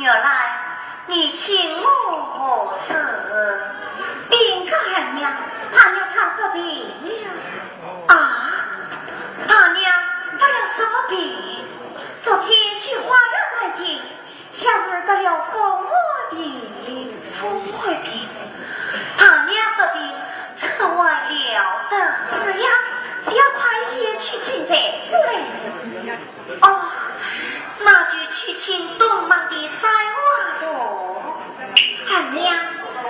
原来你请我何事？禀大娘，大娘她得病了。啊，大娘得了什么病？昨天去花园太近，下日得了风火病。风火病，大娘得病，这我了得是呀，要快些去请大夫来。哦，那就去请东门的三瓦多。二娘，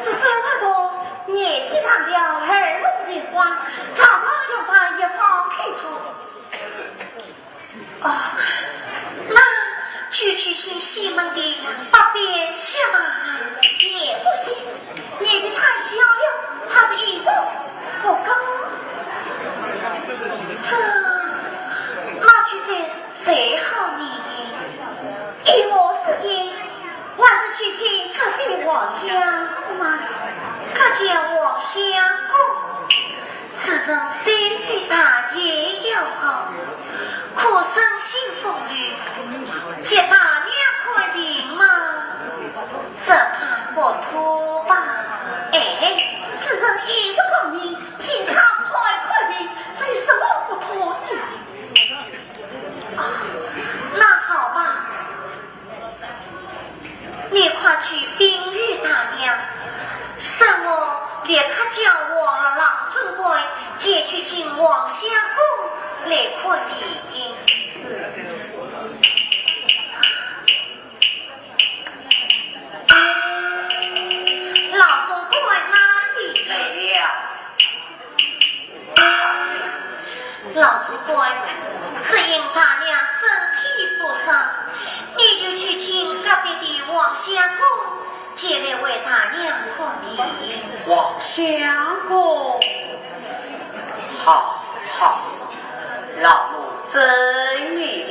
这三瓦多年纪大了，耳聋眼花，常常要把一方开头。哦，那就去请西门的八边去吧，也不行，年纪太小了，他的衣裳不够。那去见谁好呢？依我之见，还是去请隔壁王相公嘛。可见王相公，此人虽与他也要好，可生性风流，借大娘看病嘛，这怕不妥吧？哎，此人一个方面，请他快病，对什么不妥呢？啊，那好吧，你快去禀与大娘，让我立刻叫我郎尊贵借去请王相公来看病。老尊贵哪里来了？老尊贵，只因大娘身体不善，你就去请隔壁的王相公借来为大娘看病。王相公，好，老奴真愿意。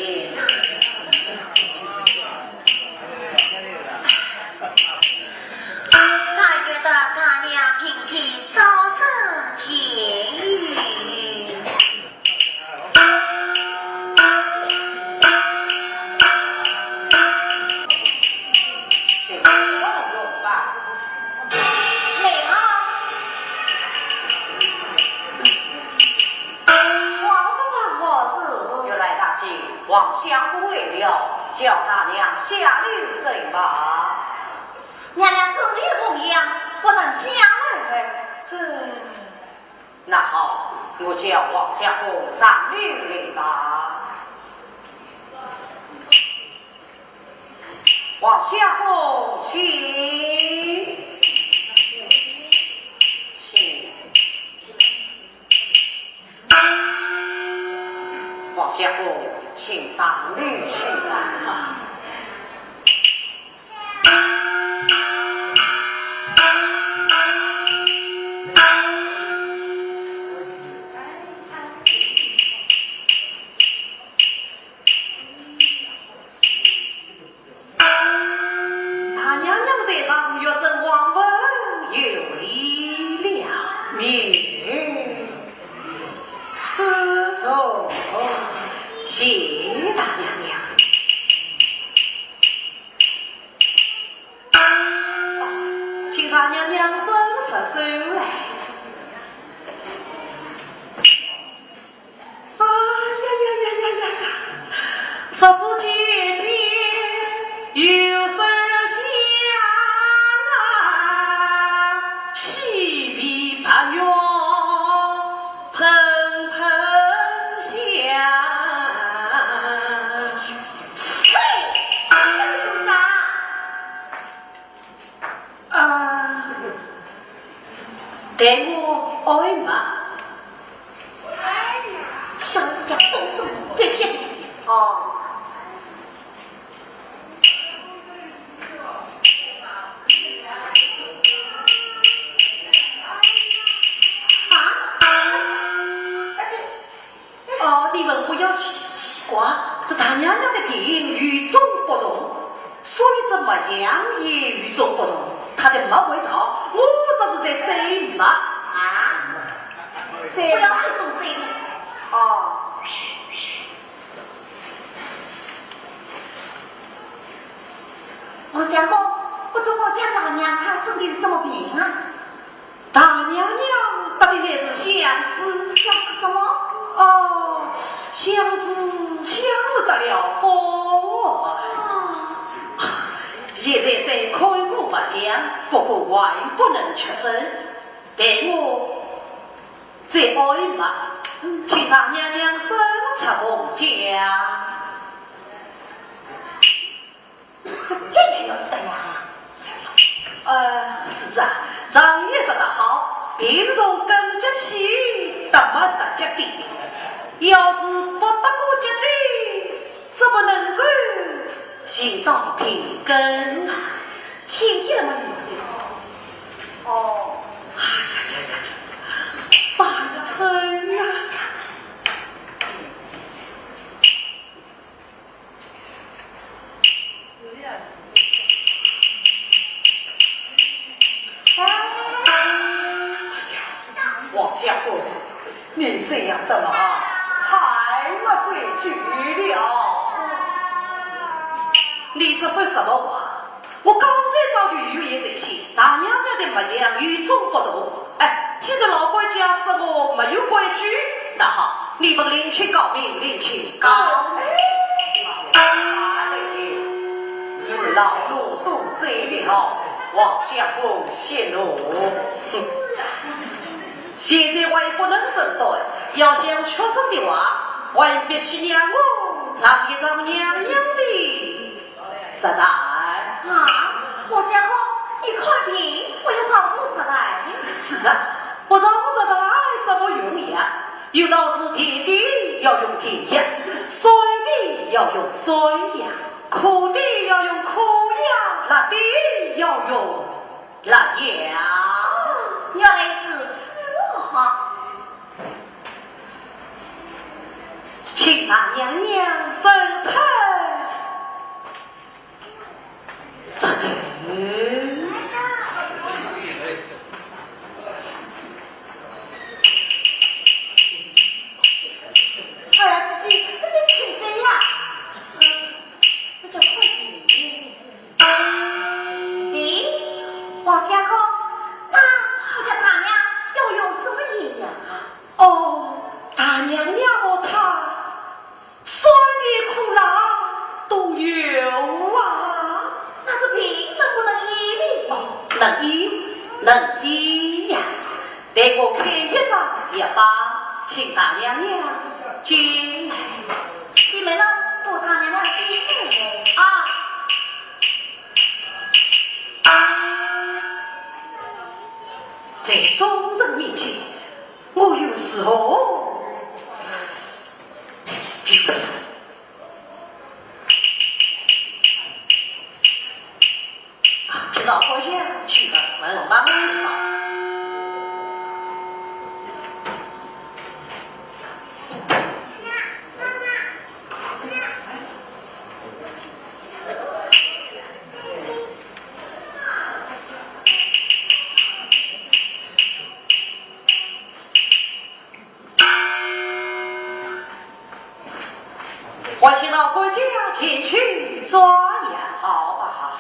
但愿得大娘平地早生健愈。王相公为了，叫大娘下流正马。娘娘手里红样，不能相儿。这，那好，我叫王相公上流来吧。王相公，请。王相公，请上律去吧。大娘娘在上，月生王文有礼了面，施手谢大娘娘。请大娘娘伸出手来。哎呀！说子姐姐有手香啊，喜皮大娘喷喷香。待我爱嘛，上次讲动手对骗哦。你们不要去奇怪，这大娘娘的病与众不同，所以这么样也与众不同。她的没味道，我这是在追嘛啊！不要自动追路哦。哎我想过，我怎么讲大娘她生的是什么病啊？大娘娘得的那是相思，相思什么？哦，相思得了风哦。现在虽开过不详，不过还不能确诊。但我再爱嘛，请大娘娘生出红家。这也要得呀？是啊，张爷说得好，病从根结起，得没得结的。要是不得过结的，怎么能够行到平根啊？听见了吗？哦，哎呀，伤春呀！王相公，你这样的嘛，太没规矩了。你这算什么话？我刚才早就预言这些，大娘娘的脉象与众不同。哎，既然老官家说我没有规矩，那好，你们另请高明，另请高明。是老奴多罪了，王相公息怒。现在我也不能针对，要想确诊的话，我也必须让我尝一尝娘娘的实在。啊，我想过一块病，我要找不出来。是啊，不找不出来怎么用呀？有道是甜的要用甜药，酸的要用酸药，苦的要用苦药，辣的要用辣药。原来是此话，请大娘娘生菜。哎呀，姐姐，这得请罪呀！这叫快递。咦，王相公，那我家大娘要用什么药呀？哦，大娘娘我她酸的苦辣都有啊。那这病能不能医病？能医，能医呀！待我开一张药方，请大娘娘进来。进门了，不大娘娘进来啊！在众人面前，我有时候请老婆家去了，问我妈妈。我请老婆家前去抓药啊！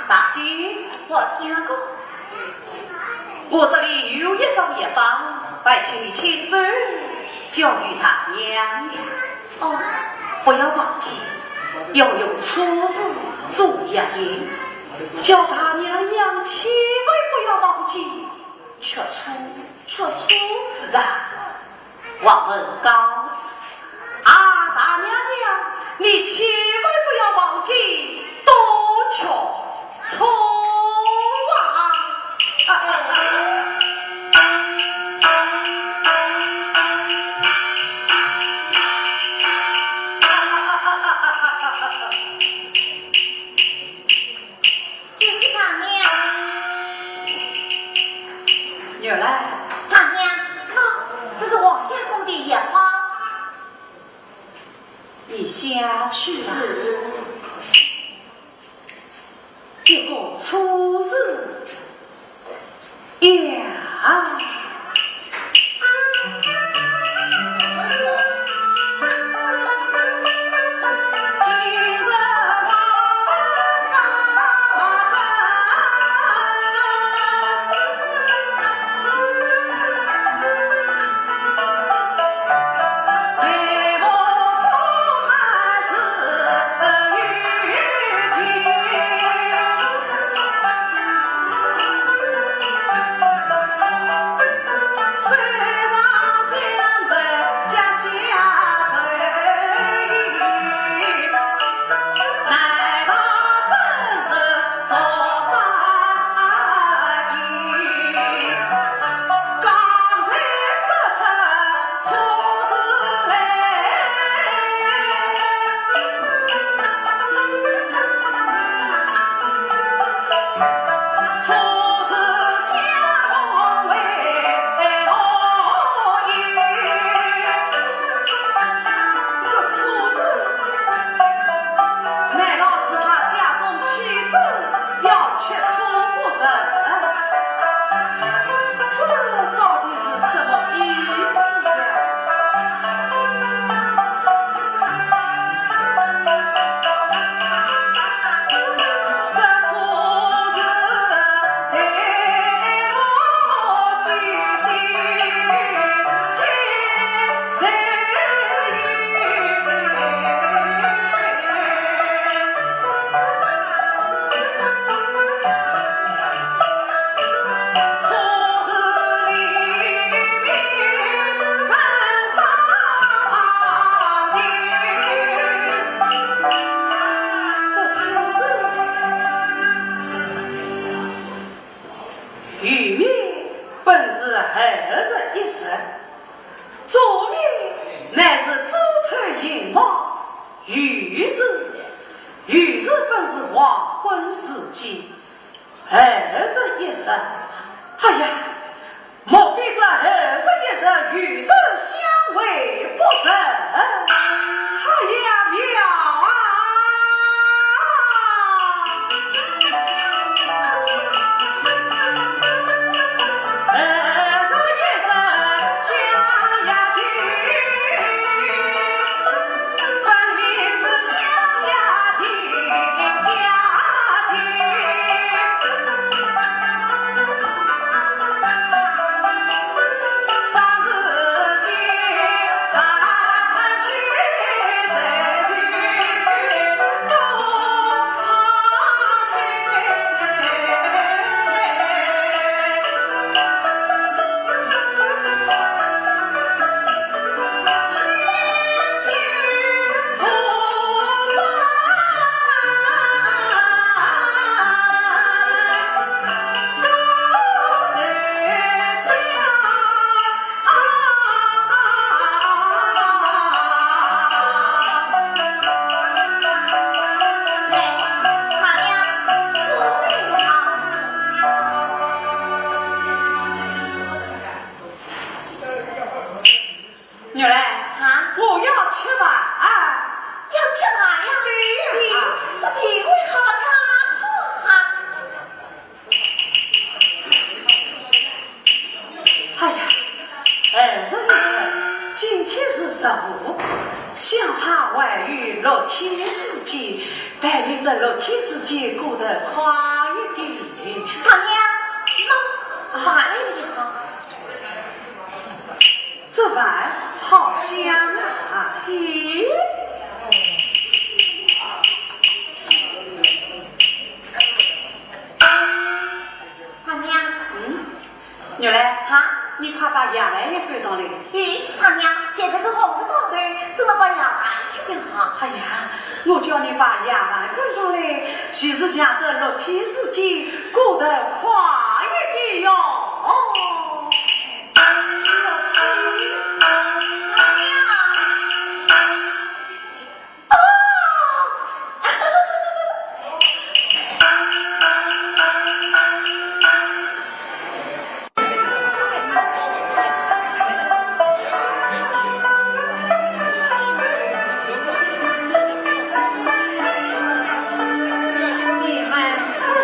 大姐，我相公，我这里有一张药方，拜请你亲手交与大娘娘。哦，不要忘记，要用粗字做药引，叫大娘娘千万不要忘记吃醋。是的，我们告辞啊，大娘娘，你千万不要忘记多吃醋啊！女儿来，大娘，这是王相公的药方。你下去吧。结果出事呀！你们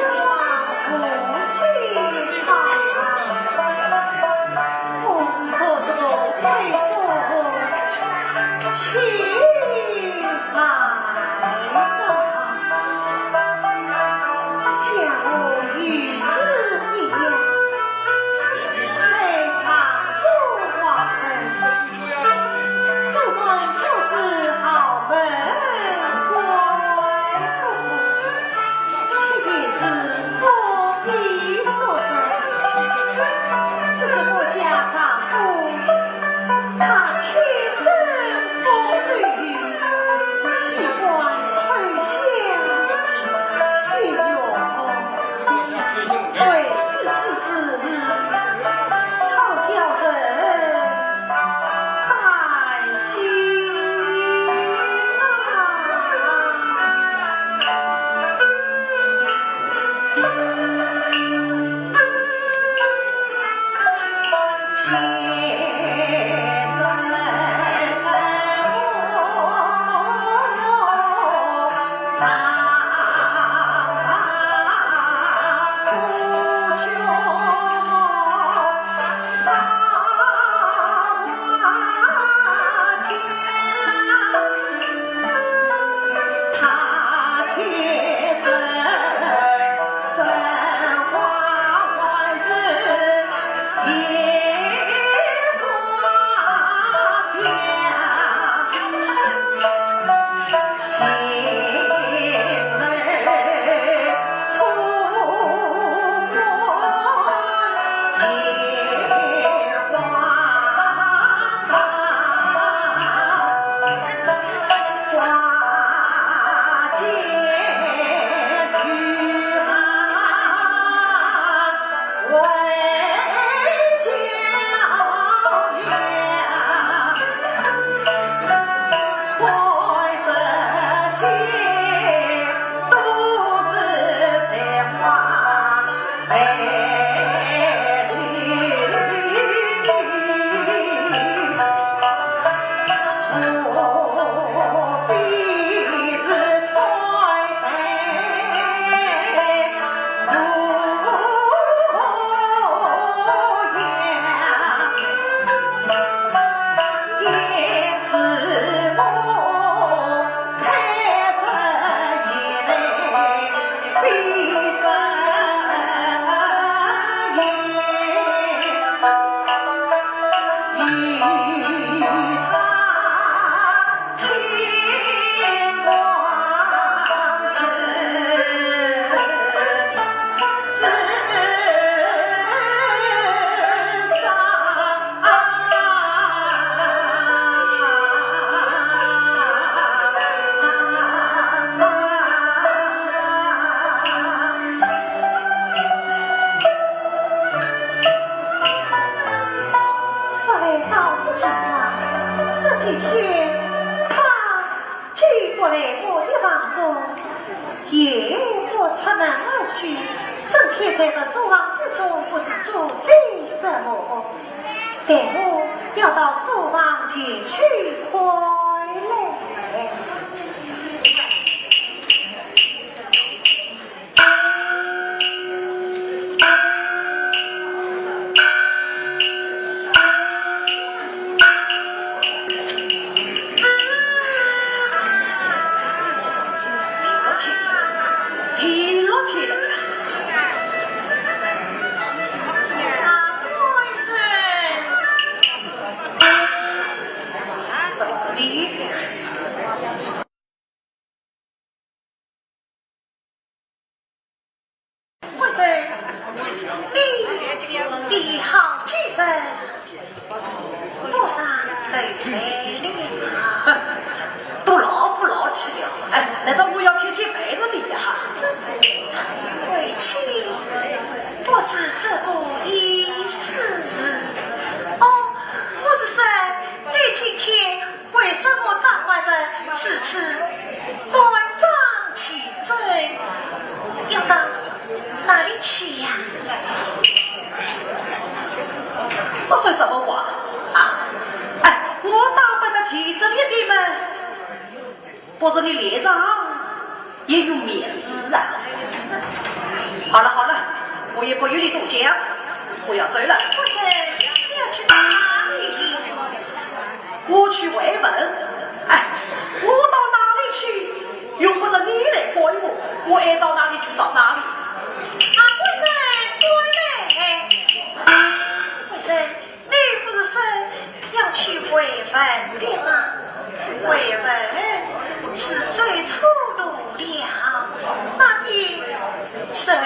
我爱到哪里去到哪里。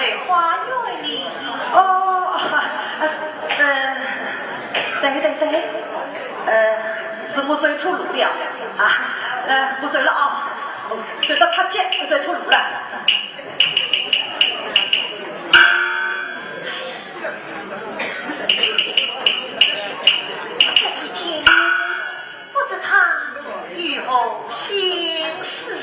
在花园里。哦，对，是我走错路了啊，我走了啊，走到他家，我走错路了。这几天不知他如何心事。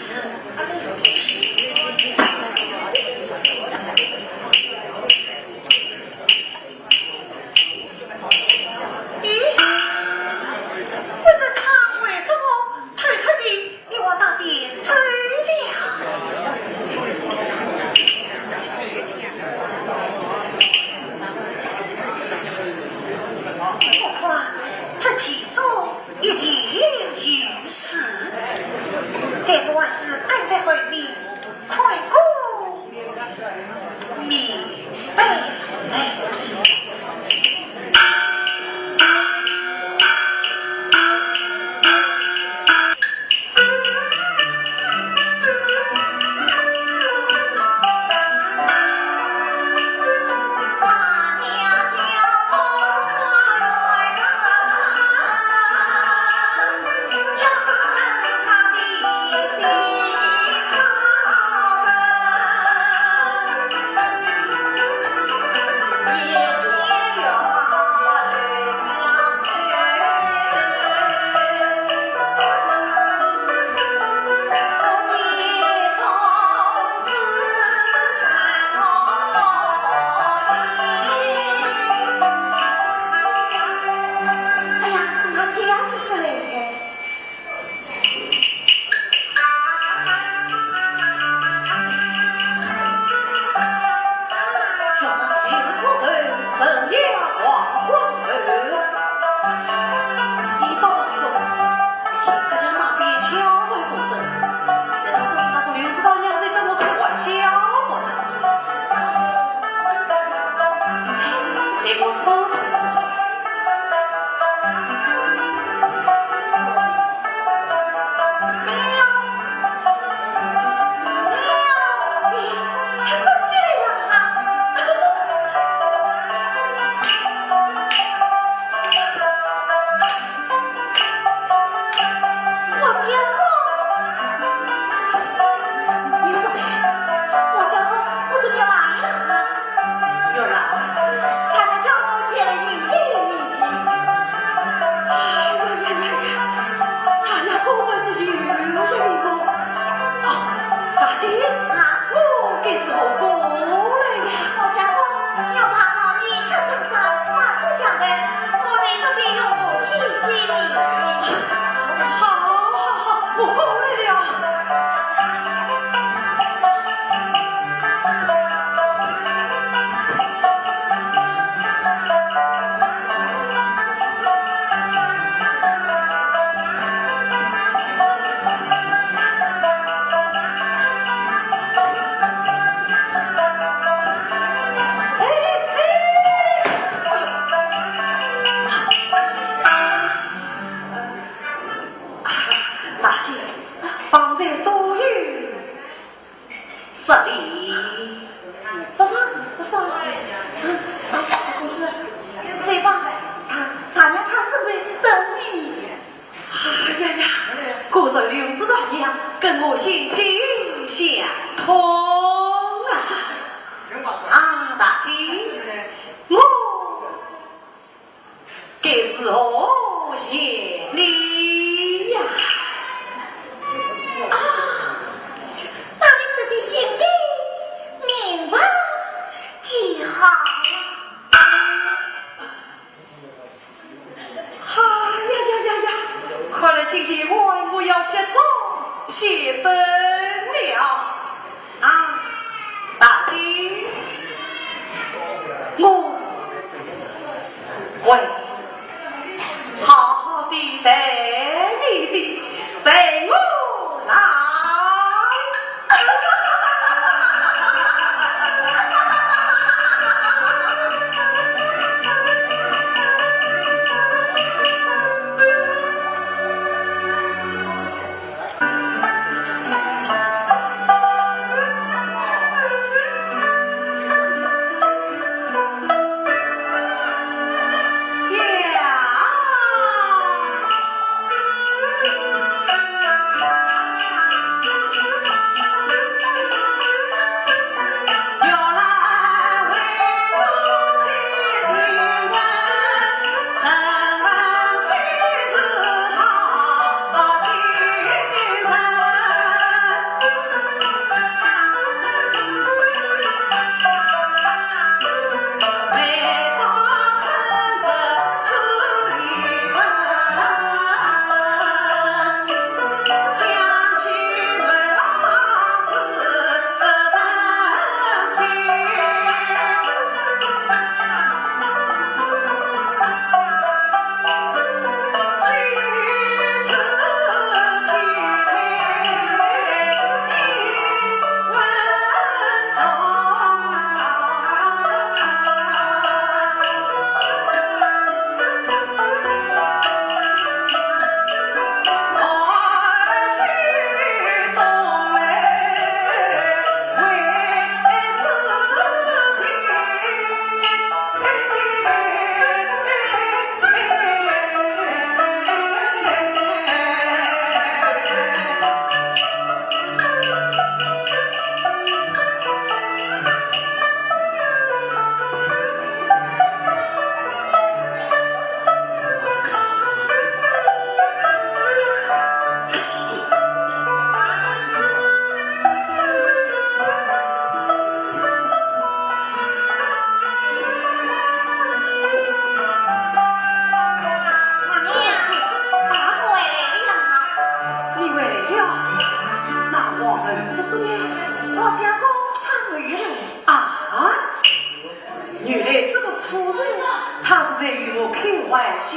在与我开玩笑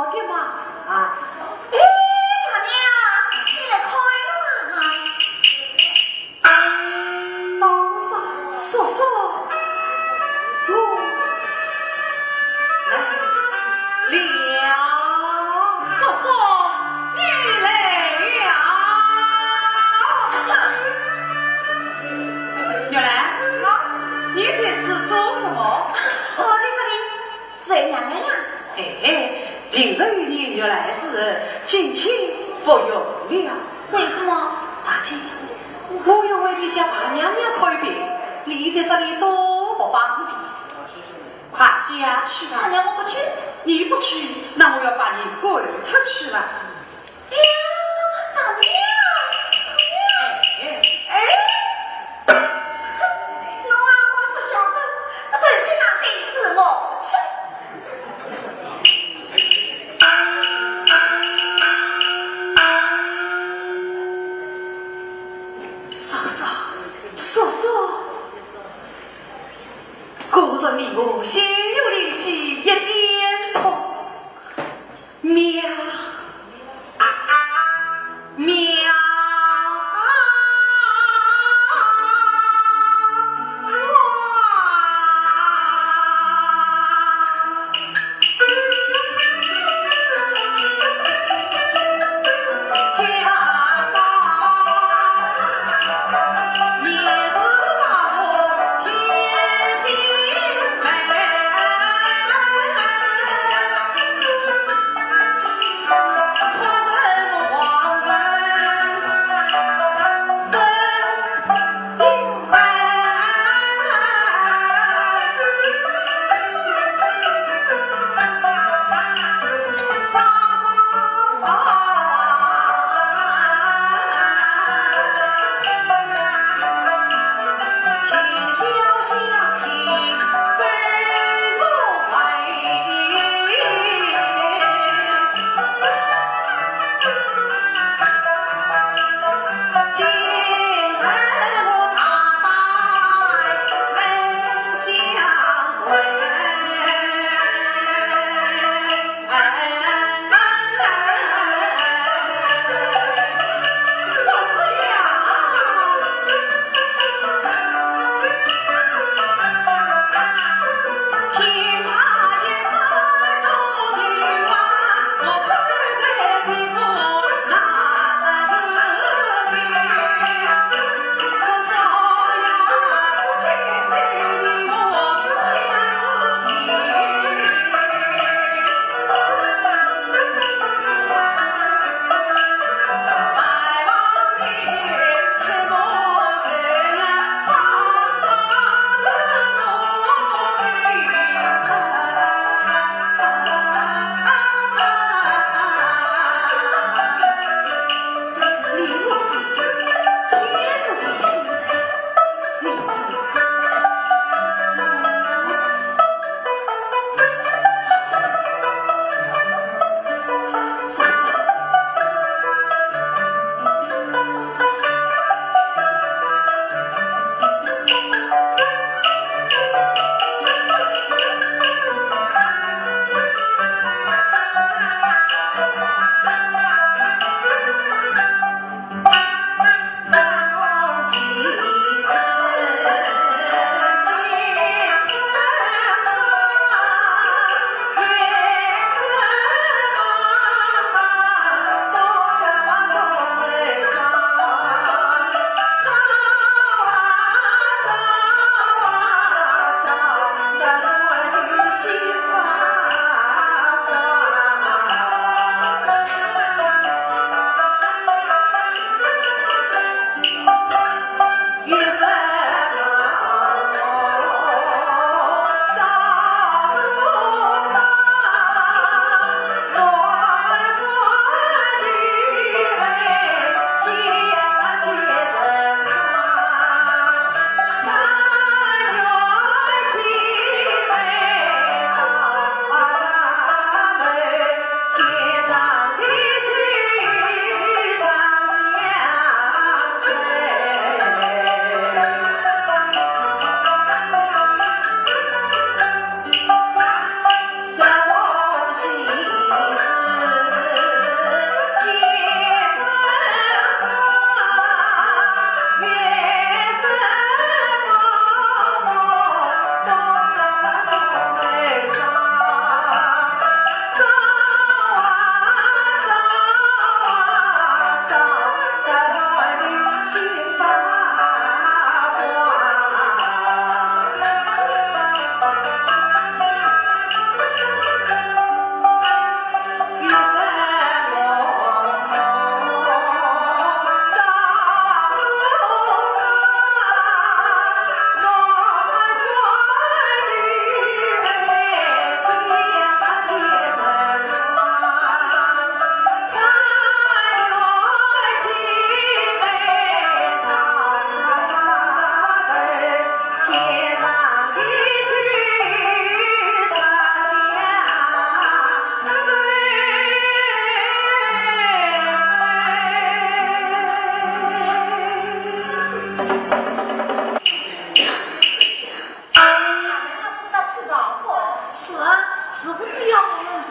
的嘛？啊！哎，大娘，你来开了嫂嫂，嫂嫂，我来了，嫂嫂，你来了。月兰，你这次做什么？谁娘娘呀？哎，平日与你原来是今天不用了。为什么？大姐，我要为你向大娘娘开病，你在这里多不方便。快下去吧。大娘，我不去。你不去，那我要把你滚出去了。哎呀，大娘！哎，侬啊，我不晓得，这对面那谁是我亲？嫂嫂，果然你我心有灵犀一点通，妙妙。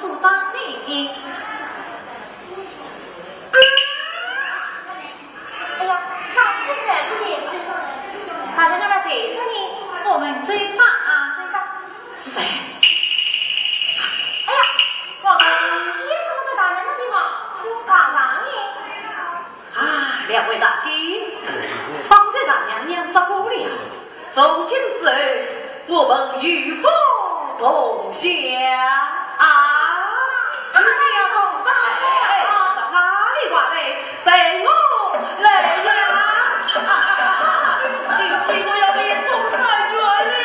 阻挡你。哎呀，上次人不也是？大家那个谁着你？我们最怕啊，最怕是谁？哎呀，我们也怎么在大人的地方是常常耶？啊，两位大姐，方才大娘娘说过了，从今之后我们与风同享啊！你要同在，在哪里挂的？在我来呀！今天我要你从善原谅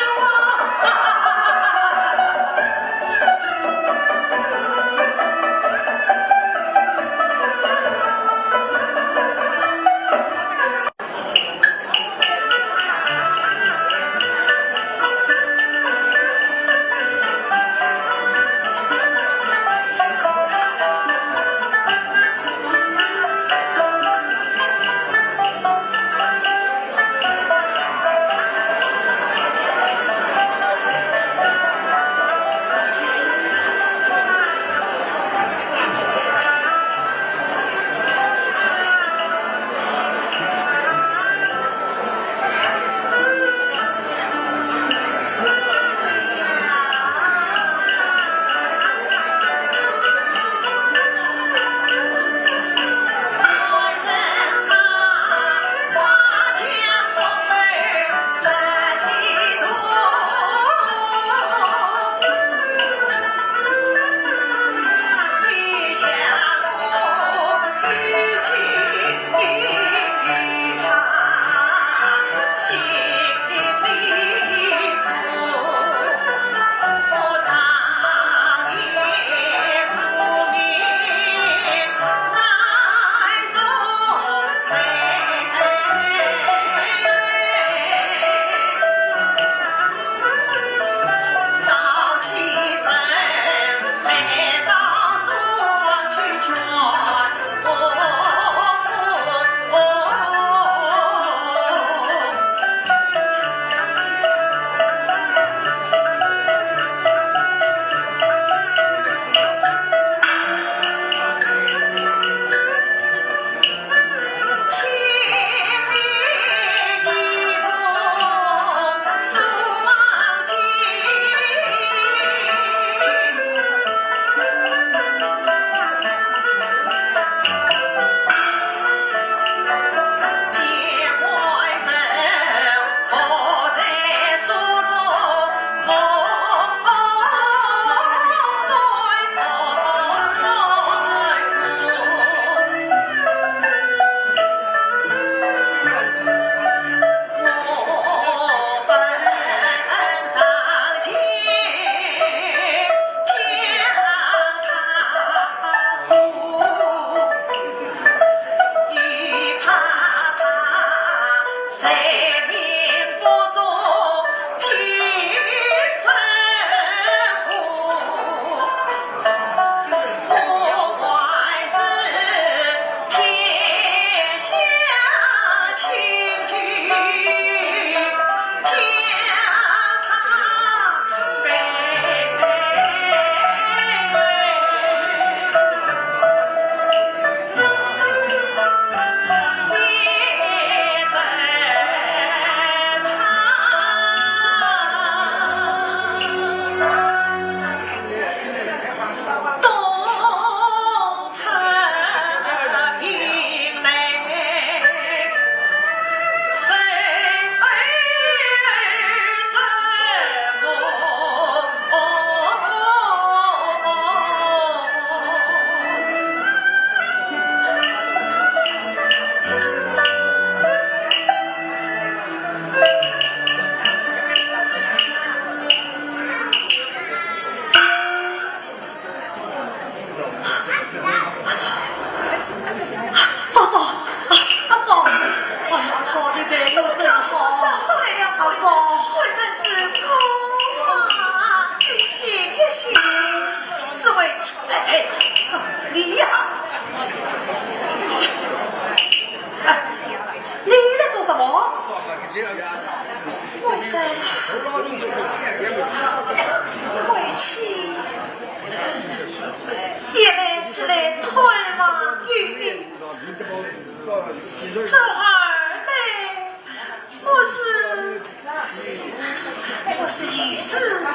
是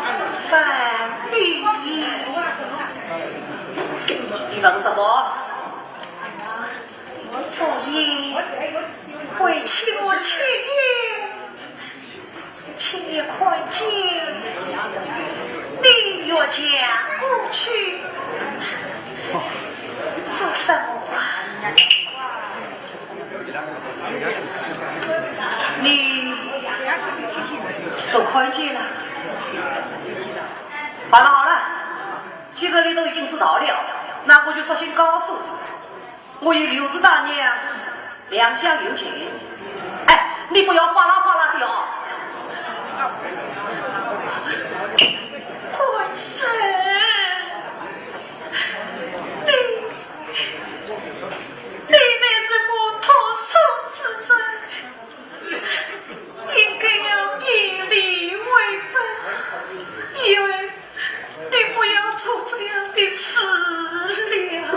反理。你问什么？我昨夜为妻我请夜快进，你若将过去，做什么啊？你都快见了。好了好了，既然你都已经知道了，那我就索性告诉你，我与刘氏大娘两相有情。哎，你不要哗啦哗啦的哦。官神，你那是我投诉之身，应该要以礼为本，因为你不要做这样的事了。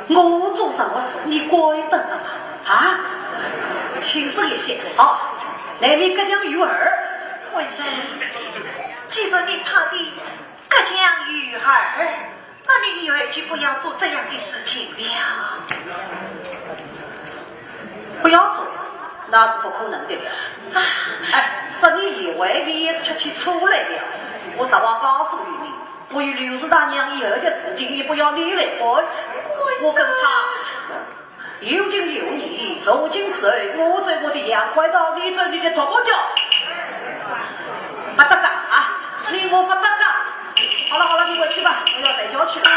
我做什么事你管得着吗？啊，轻声一些。好，那边各讲鱼儿。官神，既然你怕的各讲鱼儿，那你以后就不要做这样的事情了。不要做，那是不可能的了。哎，是你以为你也出去出来了？我实话告诉你，我与刘氏大娘以后的事情，你不要你来管。我跟他有情有义，从今之后，我在我的洋拐道，你在你的头脚，不得干啊！你我不得干。好了好了，你回去吧，我要睡觉去了。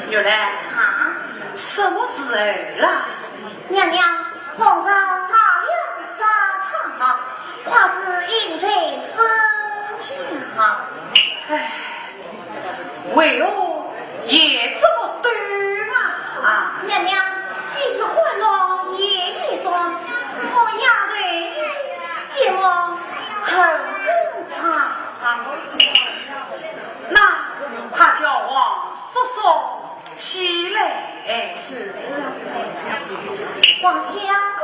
有嘞啊，什么事儿啦？娘娘，皇上杀了沙场，花子应在分家。哎，为何也这么短啊？娘娘，你是欢乐夜夜短，我丫头见我很长。那他叫我说说起来。是王相公。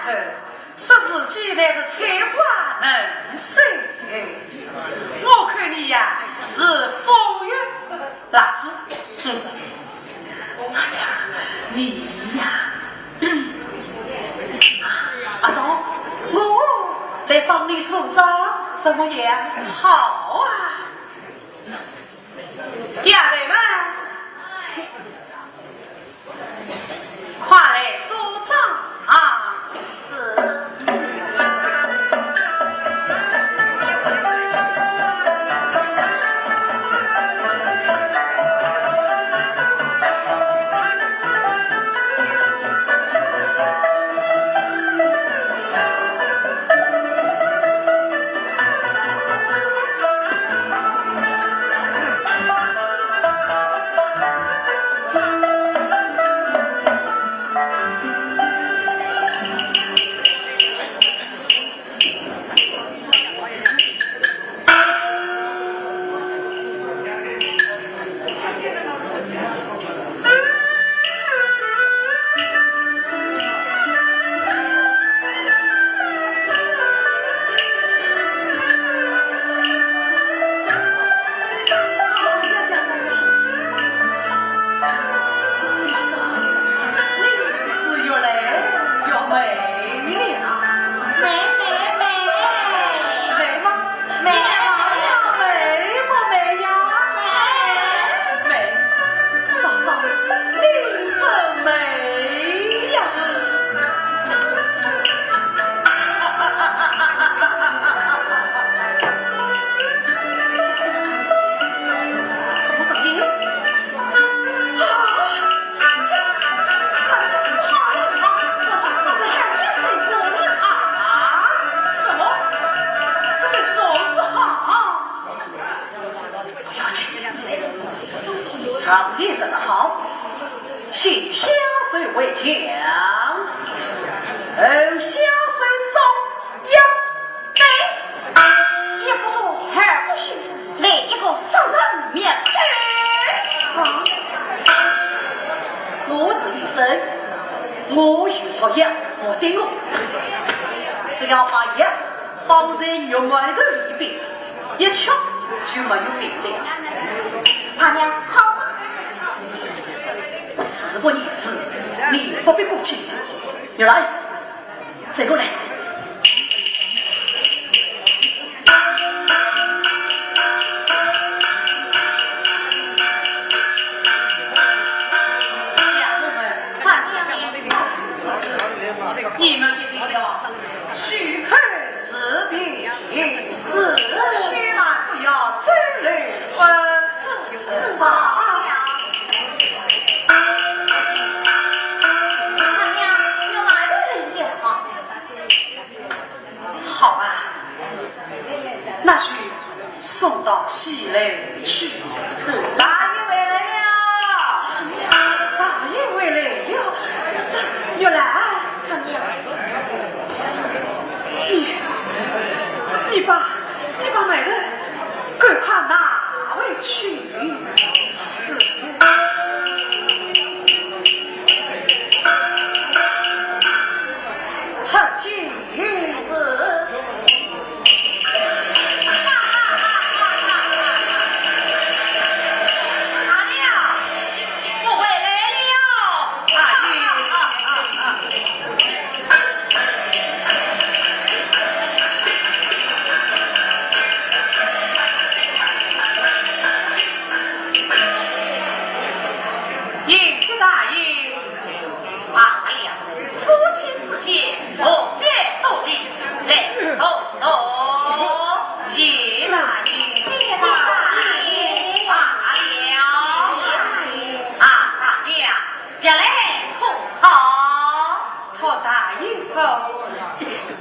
头，说自己乃是才华能生，我看你呀是风月辣子，哼！你呀，阿嫂，我来帮你收账，怎么样？好啊，丫头们，快来收账啊！是。场地怎么好？请下水为强，下水走呀！对，也不做二不许，来一个杀人灭口。我是医生，我有套药，我对我，只要把药放在肉馒头里边，一敲就没有病了。他娘好。事不宜迟，你不必过去。你来，谁过来？你们一定要许可视频，千万不要争论分手吧。好啊，那去送到西来去。是大爷回来了，大爷回来了，这又来。你把买的赶快拿回去。是。曾经是。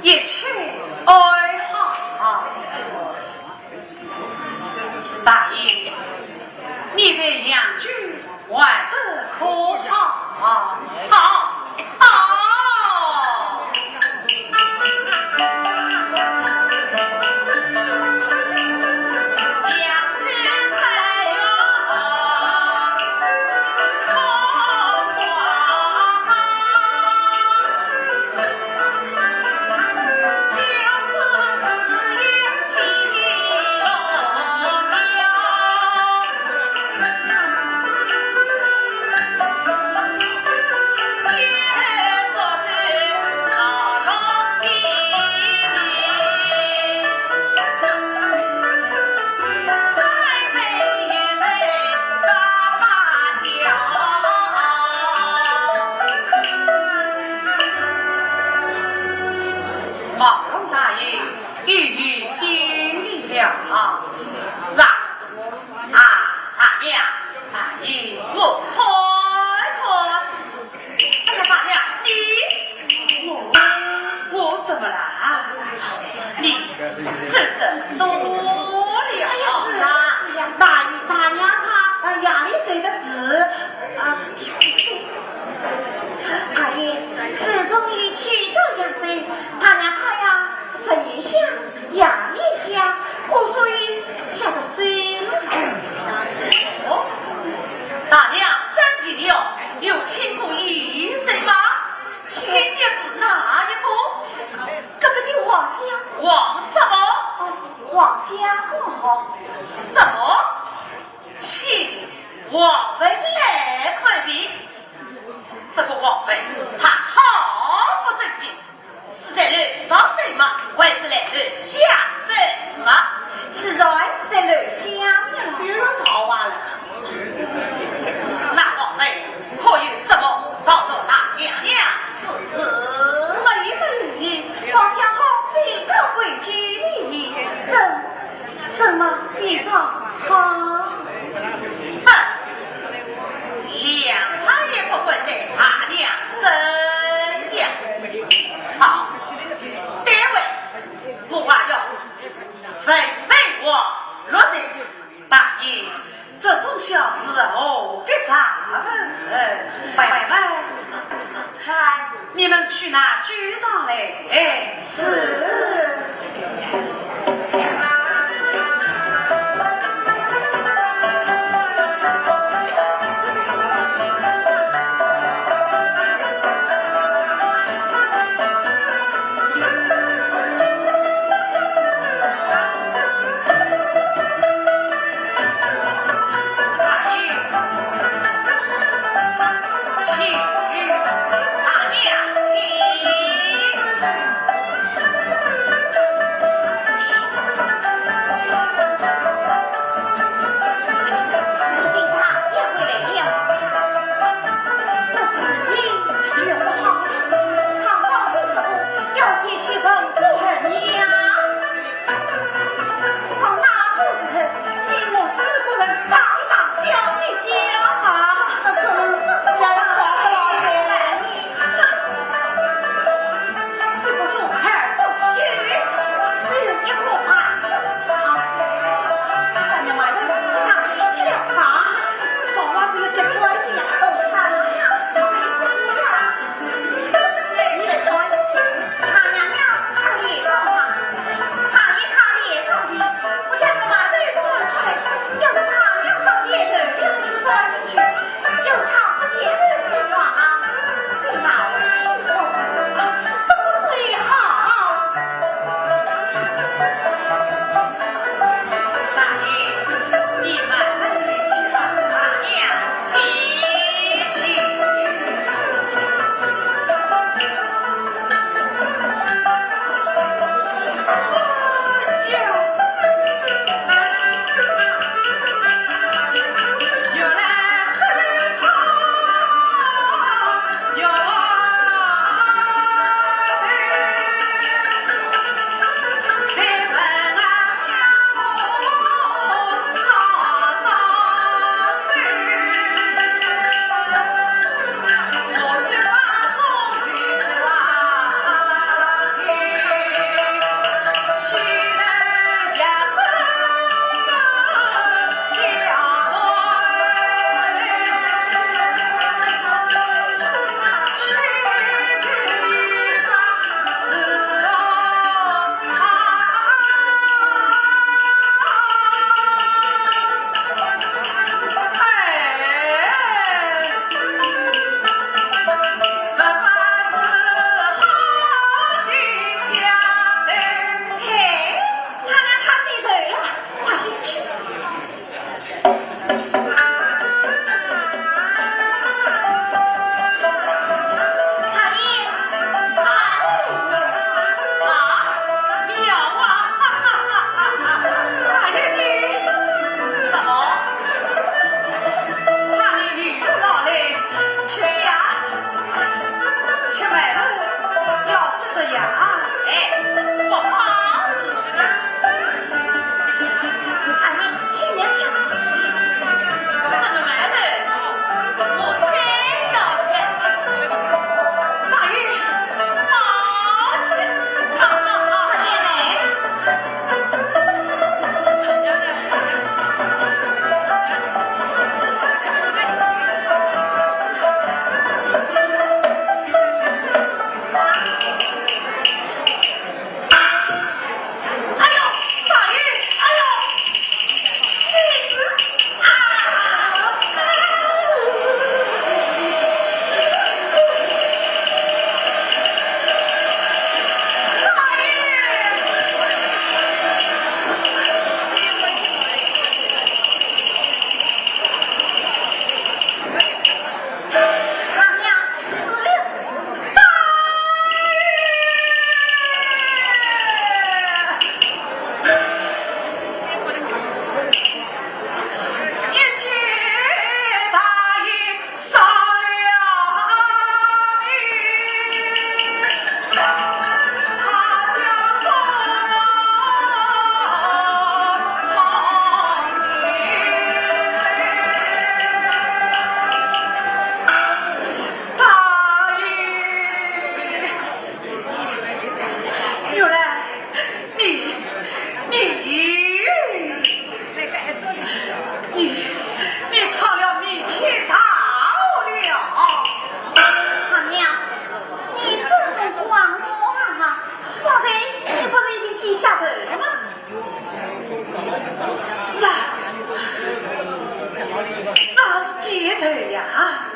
一切哀好，大爷，你的养猪玩得可好？好。去那居上来。哎，是。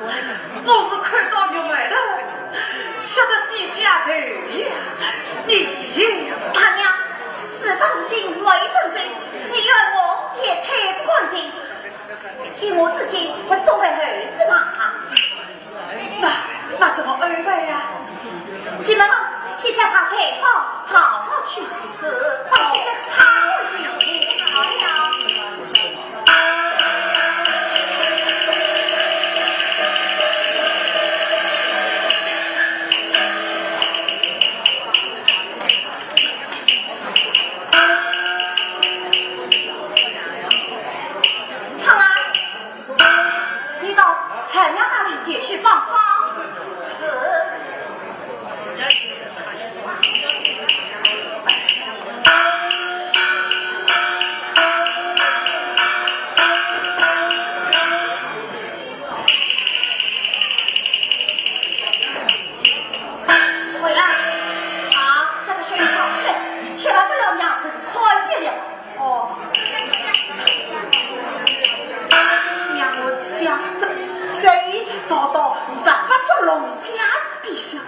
我是看到玉梅的，吓得低下头呀！你大娘，事到如今未正罪，你怨我也太不干净。以我自己，我送回后是吗？那怎么安排呀？进门了，先叫他配好，好好去死，放心他回去。好呀。继续放放回来啊！这个水好吃，千万不要让人快进了哦。让我想着谁找到18座龙虾地上。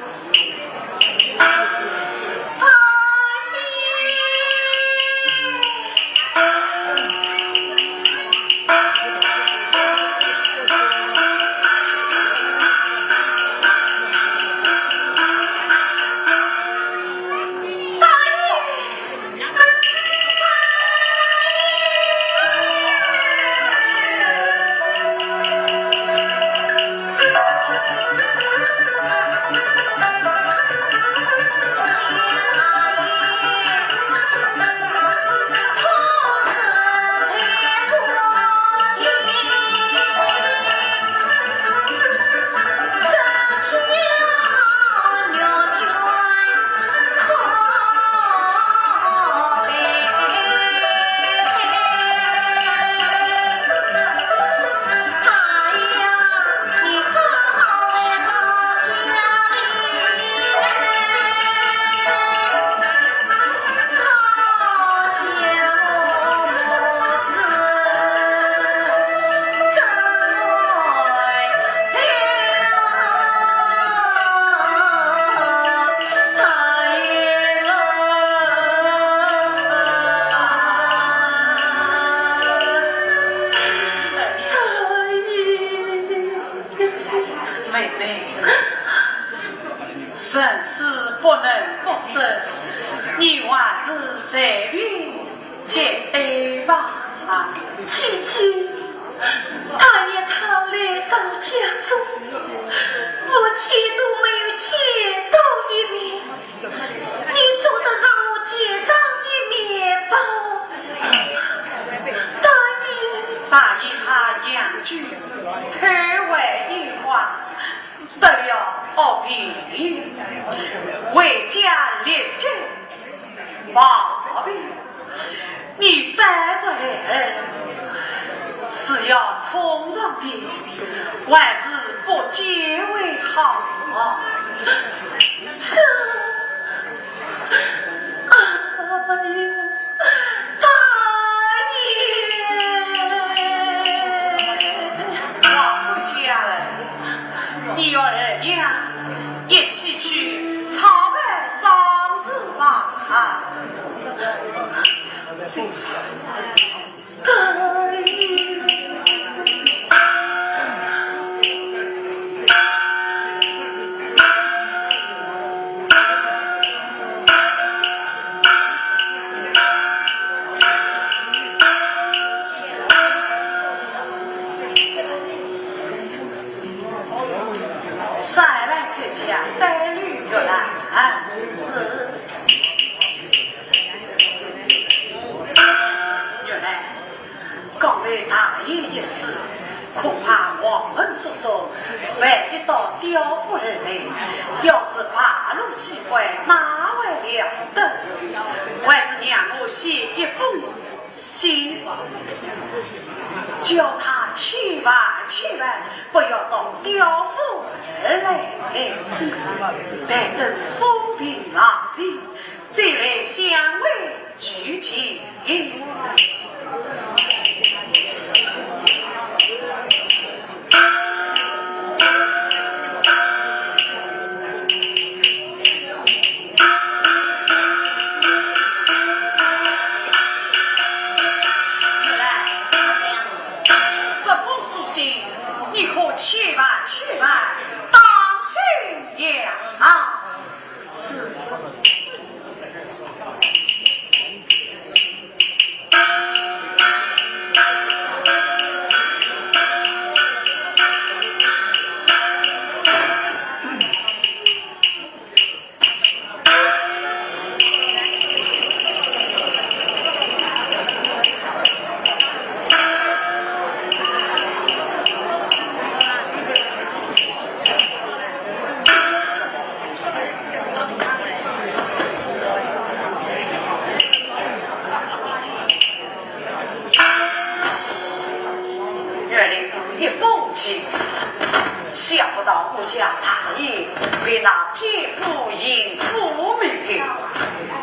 想不到我家大爷为那姐夫迎父命，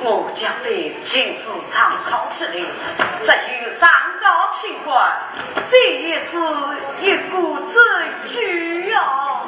我将这进士常考之类，实有上高情怀，这也是一股之举啊！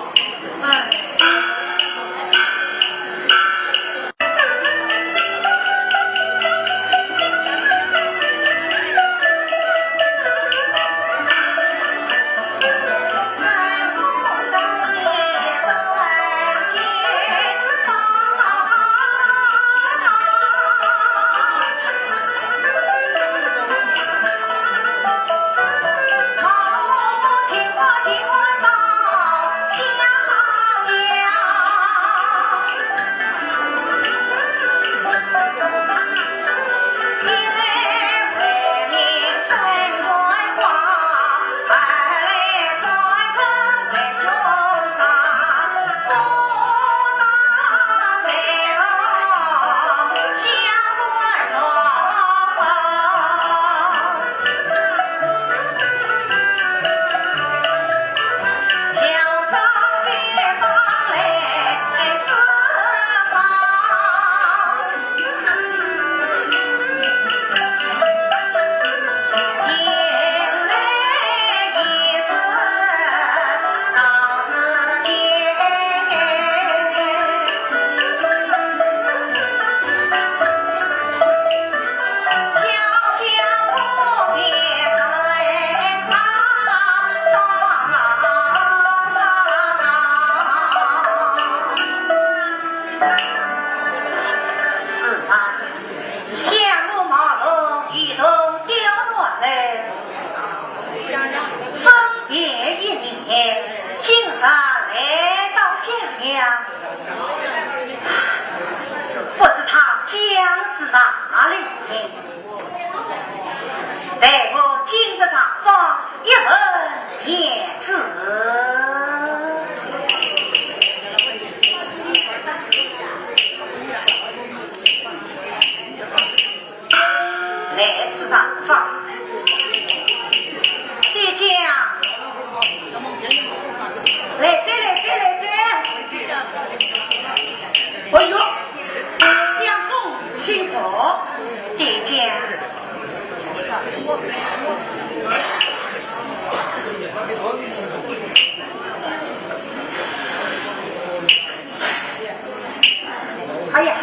哎呀，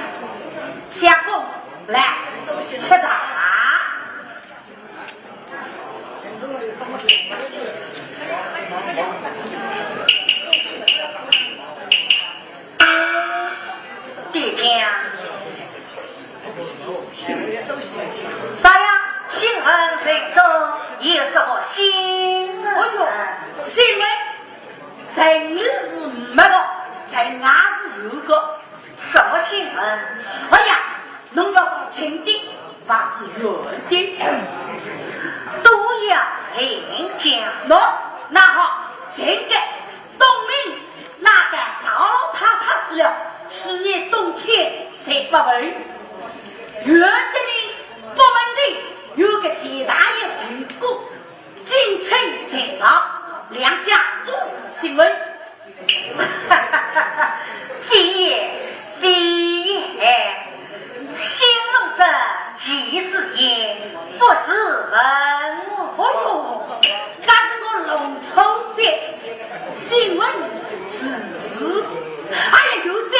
相公来吃茶。爹家，啥呀？新闻谁中有什么新闻？哎呦，新闻在你是没个，在俺是有个。什么新闻？哎呀，侬要把轻的，把是远的，都要领奖。喏，那好，这个东明那个曹老太太死了，去年冬天才发文，远的呢，北门的有个钱大爷遇过，京城在上，两家都是新闻。非也，形容着其是也，不是文。哎呦，那是我农村的新闻只是，哎呀，有的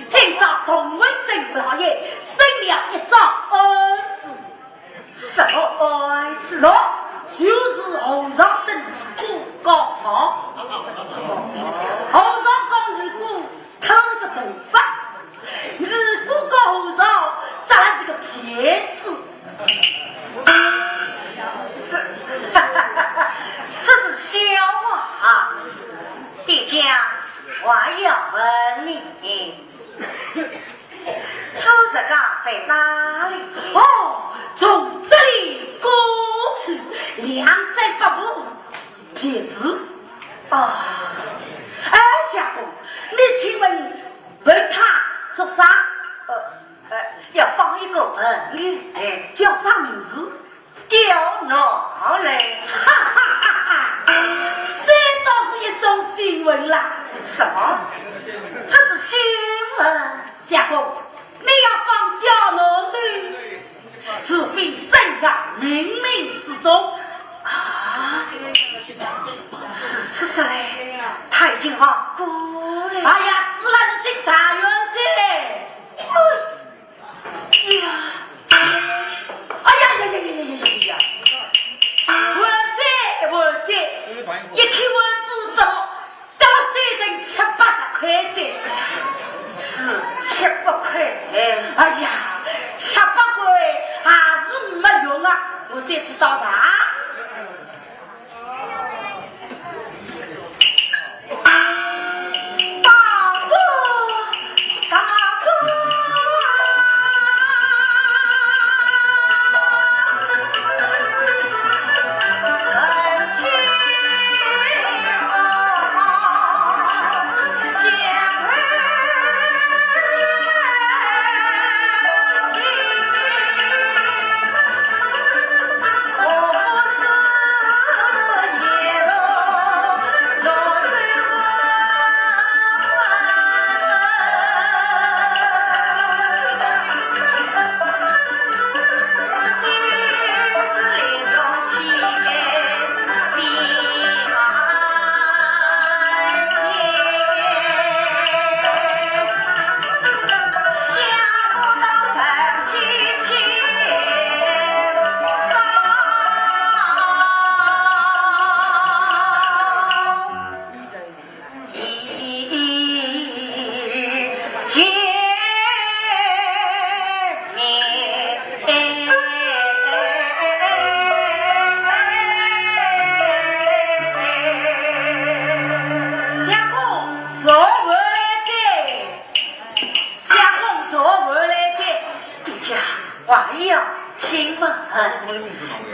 今朝同文正老爷生了一张儿子，什么儿子？喏，就是后上的事故高潮，后上讲事故他是个头发，事故高后上咋是个骗子？这是笑话。爹家，我要问你，这是家在哪里？哦，从这里过去200-300步，便是。啊，哎，相公，你请问问他做啥？要放一个文语，叫啥名字？叫哪嘞？哈哈哈哈！这倒是一种新闻啦。什么？这是新闻？相公，你要放刁奴女，自非身上冥冥之中啊！是嘞，他已经好过了。哎呀，死了是警察员子。哎呀呀呀呀呀呀呀！我这，一看我知道，到3人780块钱，是700块。哎呀，700块还是没用啊！我这次倒茶。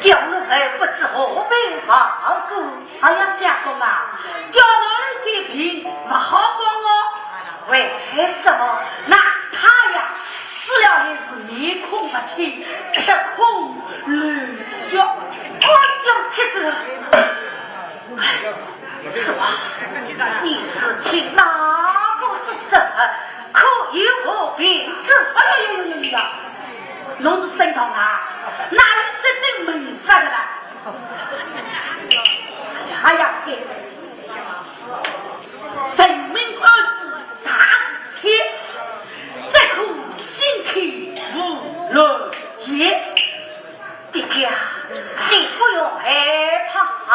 刁奴还不知何为好过。哎呀，相公啊，刁奴这病不好过我。为什么？那他呀，死了还是面孔不清，吃空流血。我有妻子。是吧？你是听哪个说的？可有病症？哎呀呀呀呀呀！侬是神童啊？哪有这等门法的啦？哎呀，给神明儿子大事天，这苦心口无论结。弟姐，你不用害怕啊！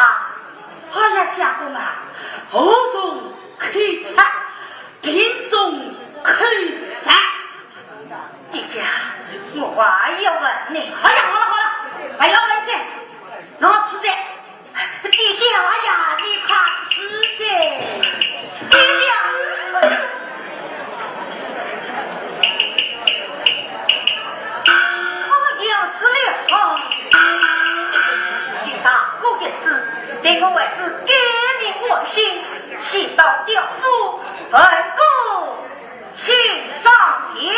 哎呀，相公啊，后中可察，病中可杀。弟姐，我还要问你。哎呀，好了好了，不要问这，拿出这。弟姐，哎呀，你快吃这。弟姐，他要死了。今大哥的事，对我为之改名我心，去到刁夫，本宫请上天了。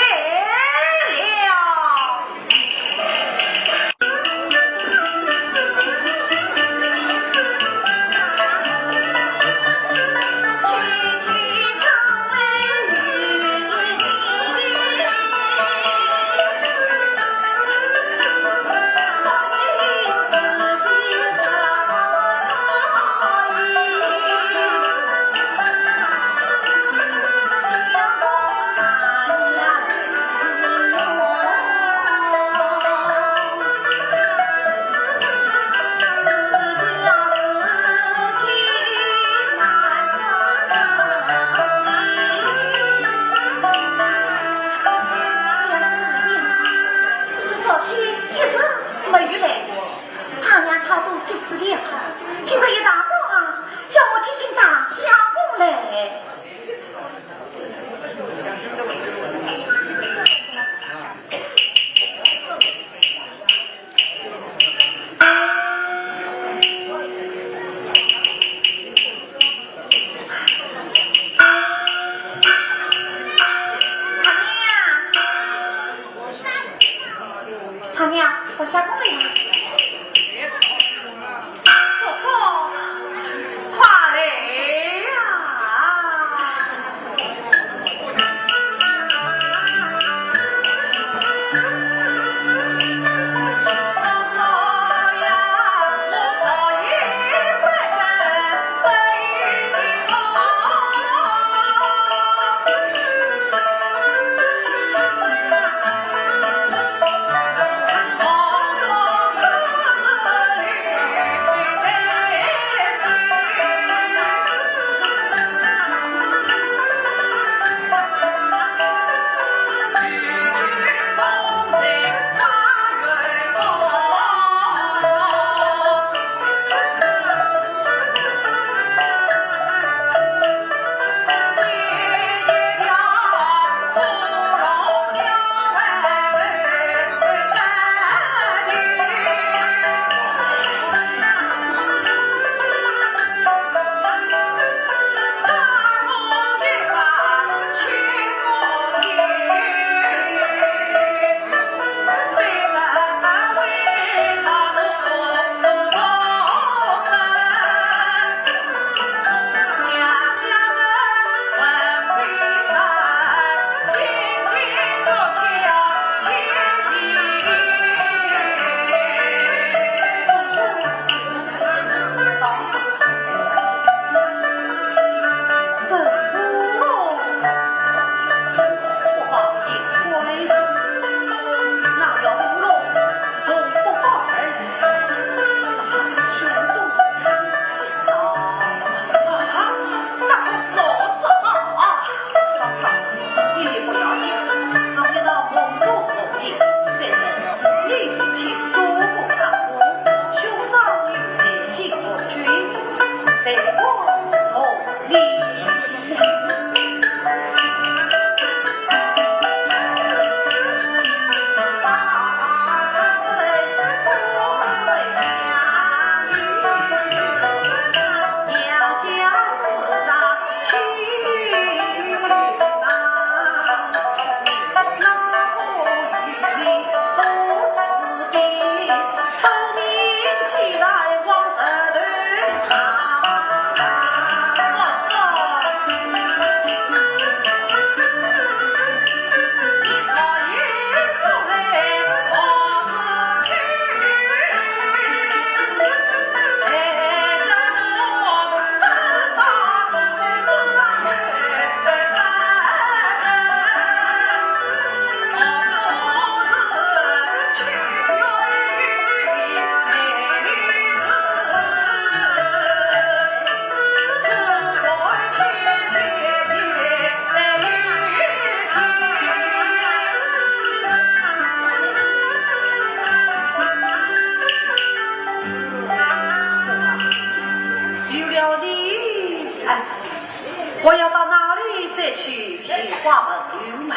到哪里再去寻花问雨嘛？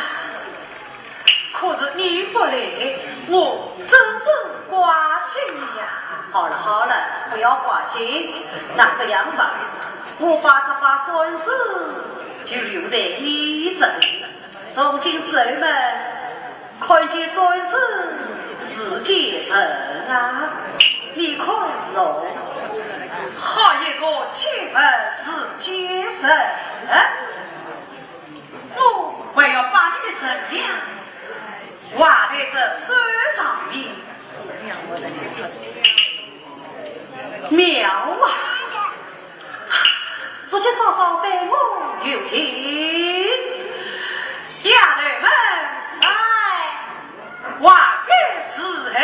可是你不来，我真是挂心呀。好了好了，不要挂心。那这样吧，我把这把孙子就留在你这里。从今之后嘛，看见孙子自己人啊，你看是哦。好一个欺负是奸神！我还要把你的神像画在这书上面。妙啊！直接稍稍对我有情。丫头们，哎，话该是哎。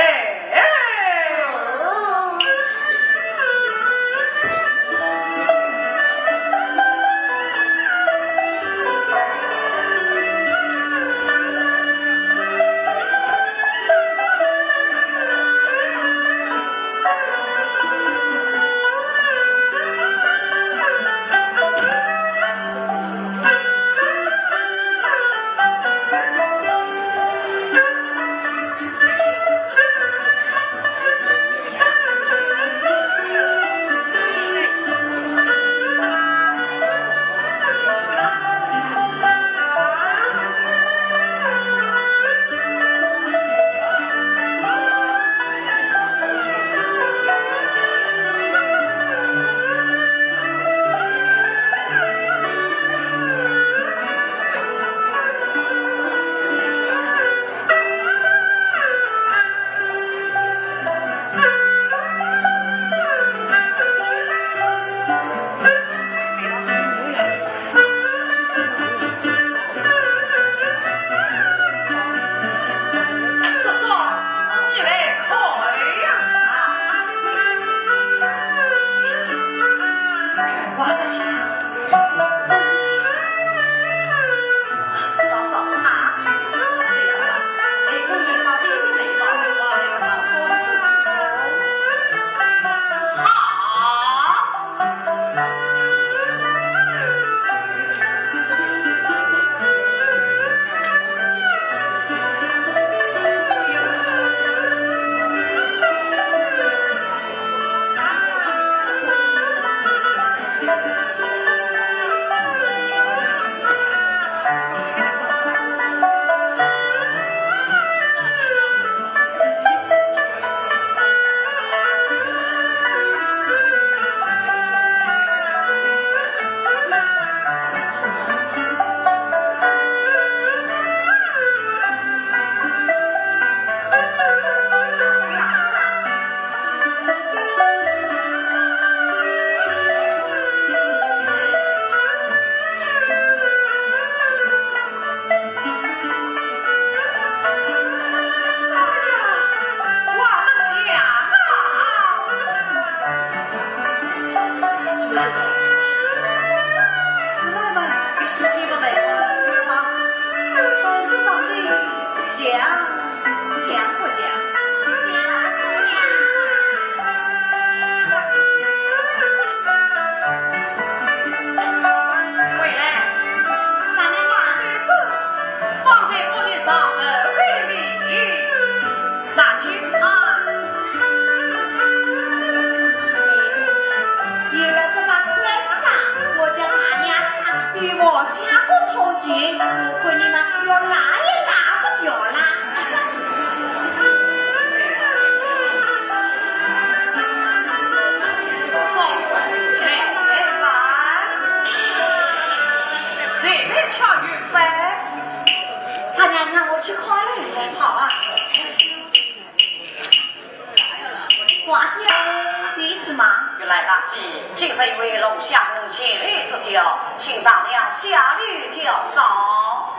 竟是一位龙虾母前来之调，请大娘下律教绍。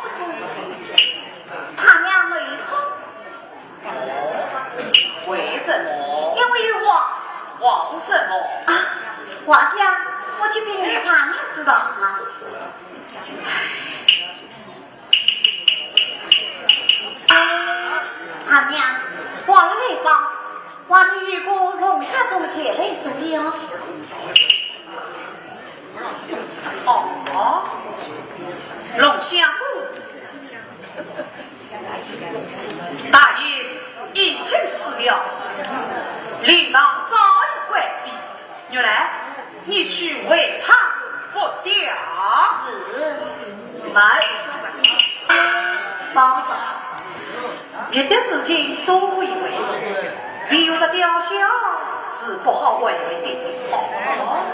他娘没好。为什么？因为王什么？啊，华爹，我去比你他娘知道吗？他娘，我来吧，我们遇过龙虾公姐来之调。哦，龙香姑，大爷已经死了，铃铛早已关闭。原来你去为他不掉。是，来，嫂嫂，别的事情都不以为然，你有个雕像是不好为的。哦，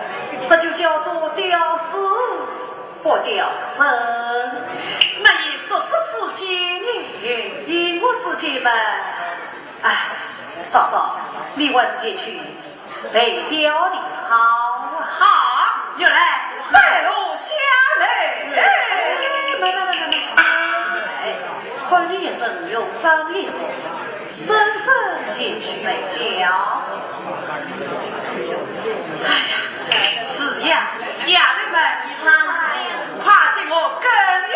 这就叫做雕丝不雕身。那也说是自己呢，以我自己们，哎，嫂嫂，你问自己去，被雕的好啊。好，原来带路下来。哎，看你人有张力，真是进去没了。哎呀，是呀，丫头们，快进我跟你。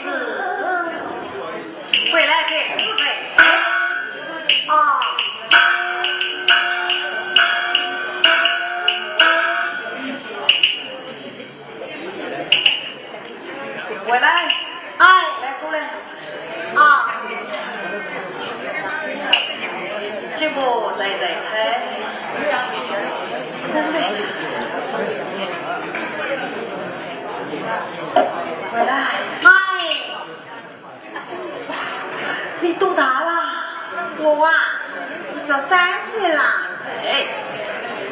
是，回来给四位。啊。回来，哎，来过来。啊，这不在开。回来，嗨，你多大了？我啊，13岁了。哎，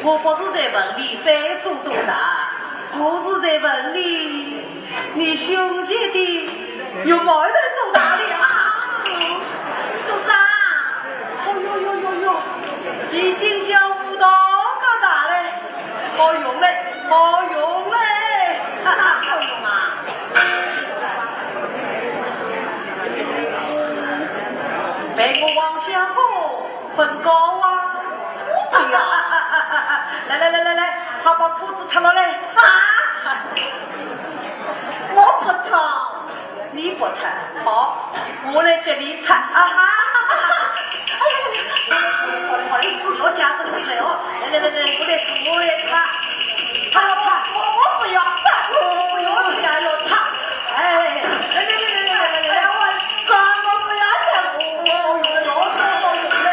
我不是在问你岁数多大，我是在问你，你兄弟的有没有人多大的啊？多少？哦哟哟哟哟，已经像5刀高大嘞，好用嘞，好用嘞，啥好用啊？被我往下吼，很高啊！不要来，好把裤子脱了嘞！啊！我不疼。你不脱，好，我来接你脱啊哈！好嘞，不要夹着进来哦！来，我来脱，他要脱，我不要不要夹要脱，哎，来，我不要我用老好用嘞，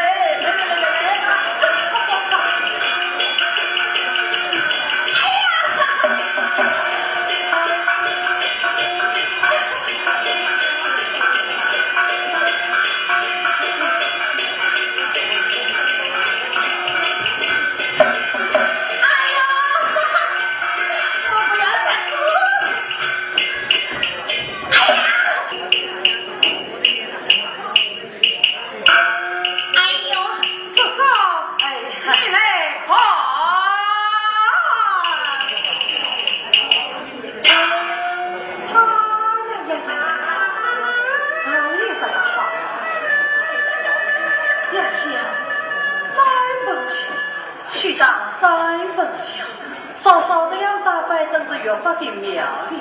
嫂嫂这样打扮真是越发的妙丽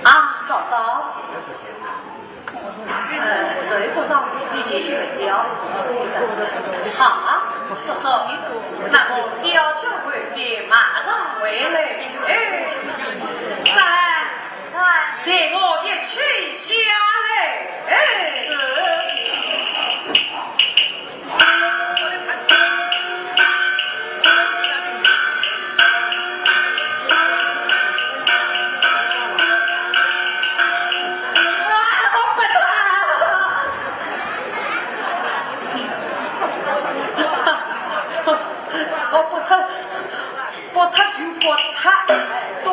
啊！嫂嫂，睡不着，你继续聊。好啊，叔叔，那么雕像会便马上回来。哎，随我一起下来。哎，我不脱就不脱，总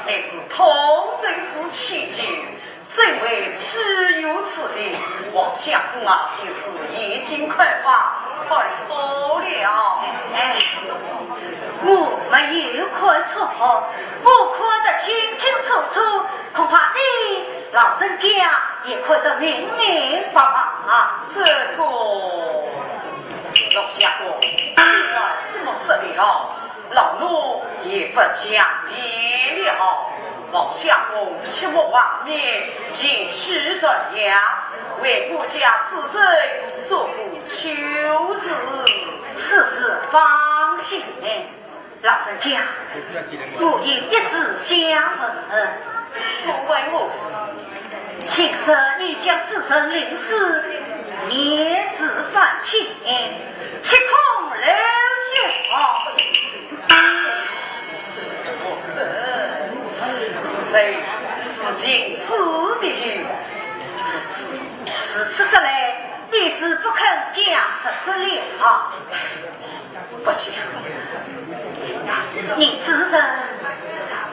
乃是同正是奇迹，正为此有此理。王相公啊，也是已经快发，快错了。哎，我们有快错，我看得清清楚楚，恐怕你老人家也看得明明白白。这个老相公，既然这么说了，老奴也不讲别了。王相公切莫妄念，继续这样为国家之身做不求事。事事放心，老人家，我有一事相问。所谓我事，听说你将自身临死，也是反情，岂恐流血？谁是凭死的语？是此说来，你是不肯讲实事了。不行，你自身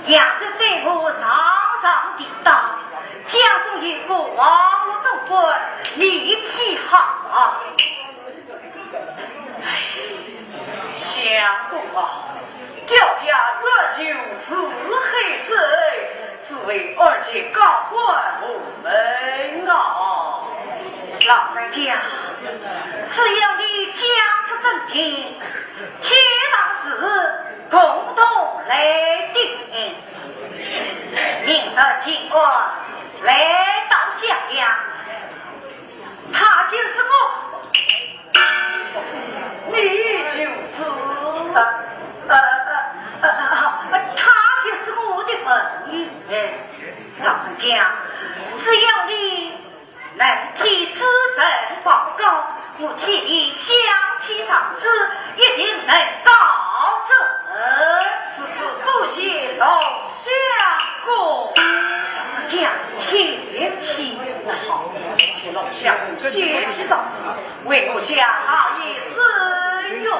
亚洲对我上抵挡，家中一个网络中国力气好。相公啊，调家若就是黑水，只为二姐告官我们啊。老人家，只要你讲出真情，天大事共同来定。明日今晚来到襄阳，他就是我，你就是他就是我的儿女。老人家，只要你能替子孙报告，我替你相妻上之，一定能告正。此次多谢老相公。讲切妻好，老相公谢其长事，为国家大义私用。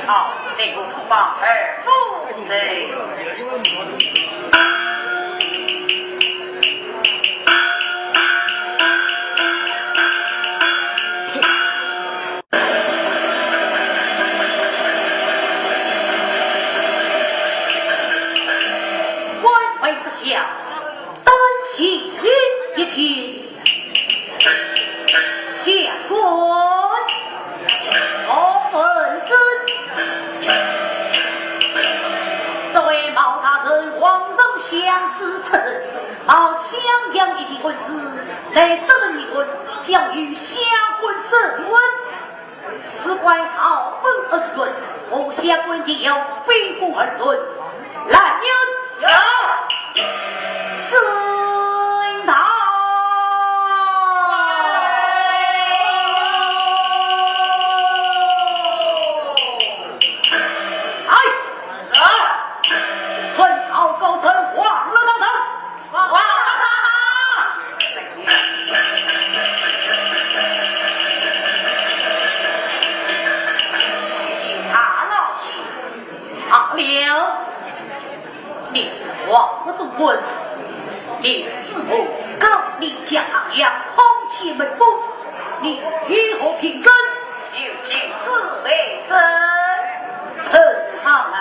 好，内国土方而富谁？官位之下，单起一品，下官文字。这位毛大人皇上相知出人，到襄阳一提官司，来杀人一棍，将与下官审问。事关好本恩论，我下官亦有非公而论。来人，有。孙道。春桃高升，望了高等，哇！阿刘，你是王中quân，你自我高丽江阳，红旗门风，你如何评真？有请四位真。呈上来。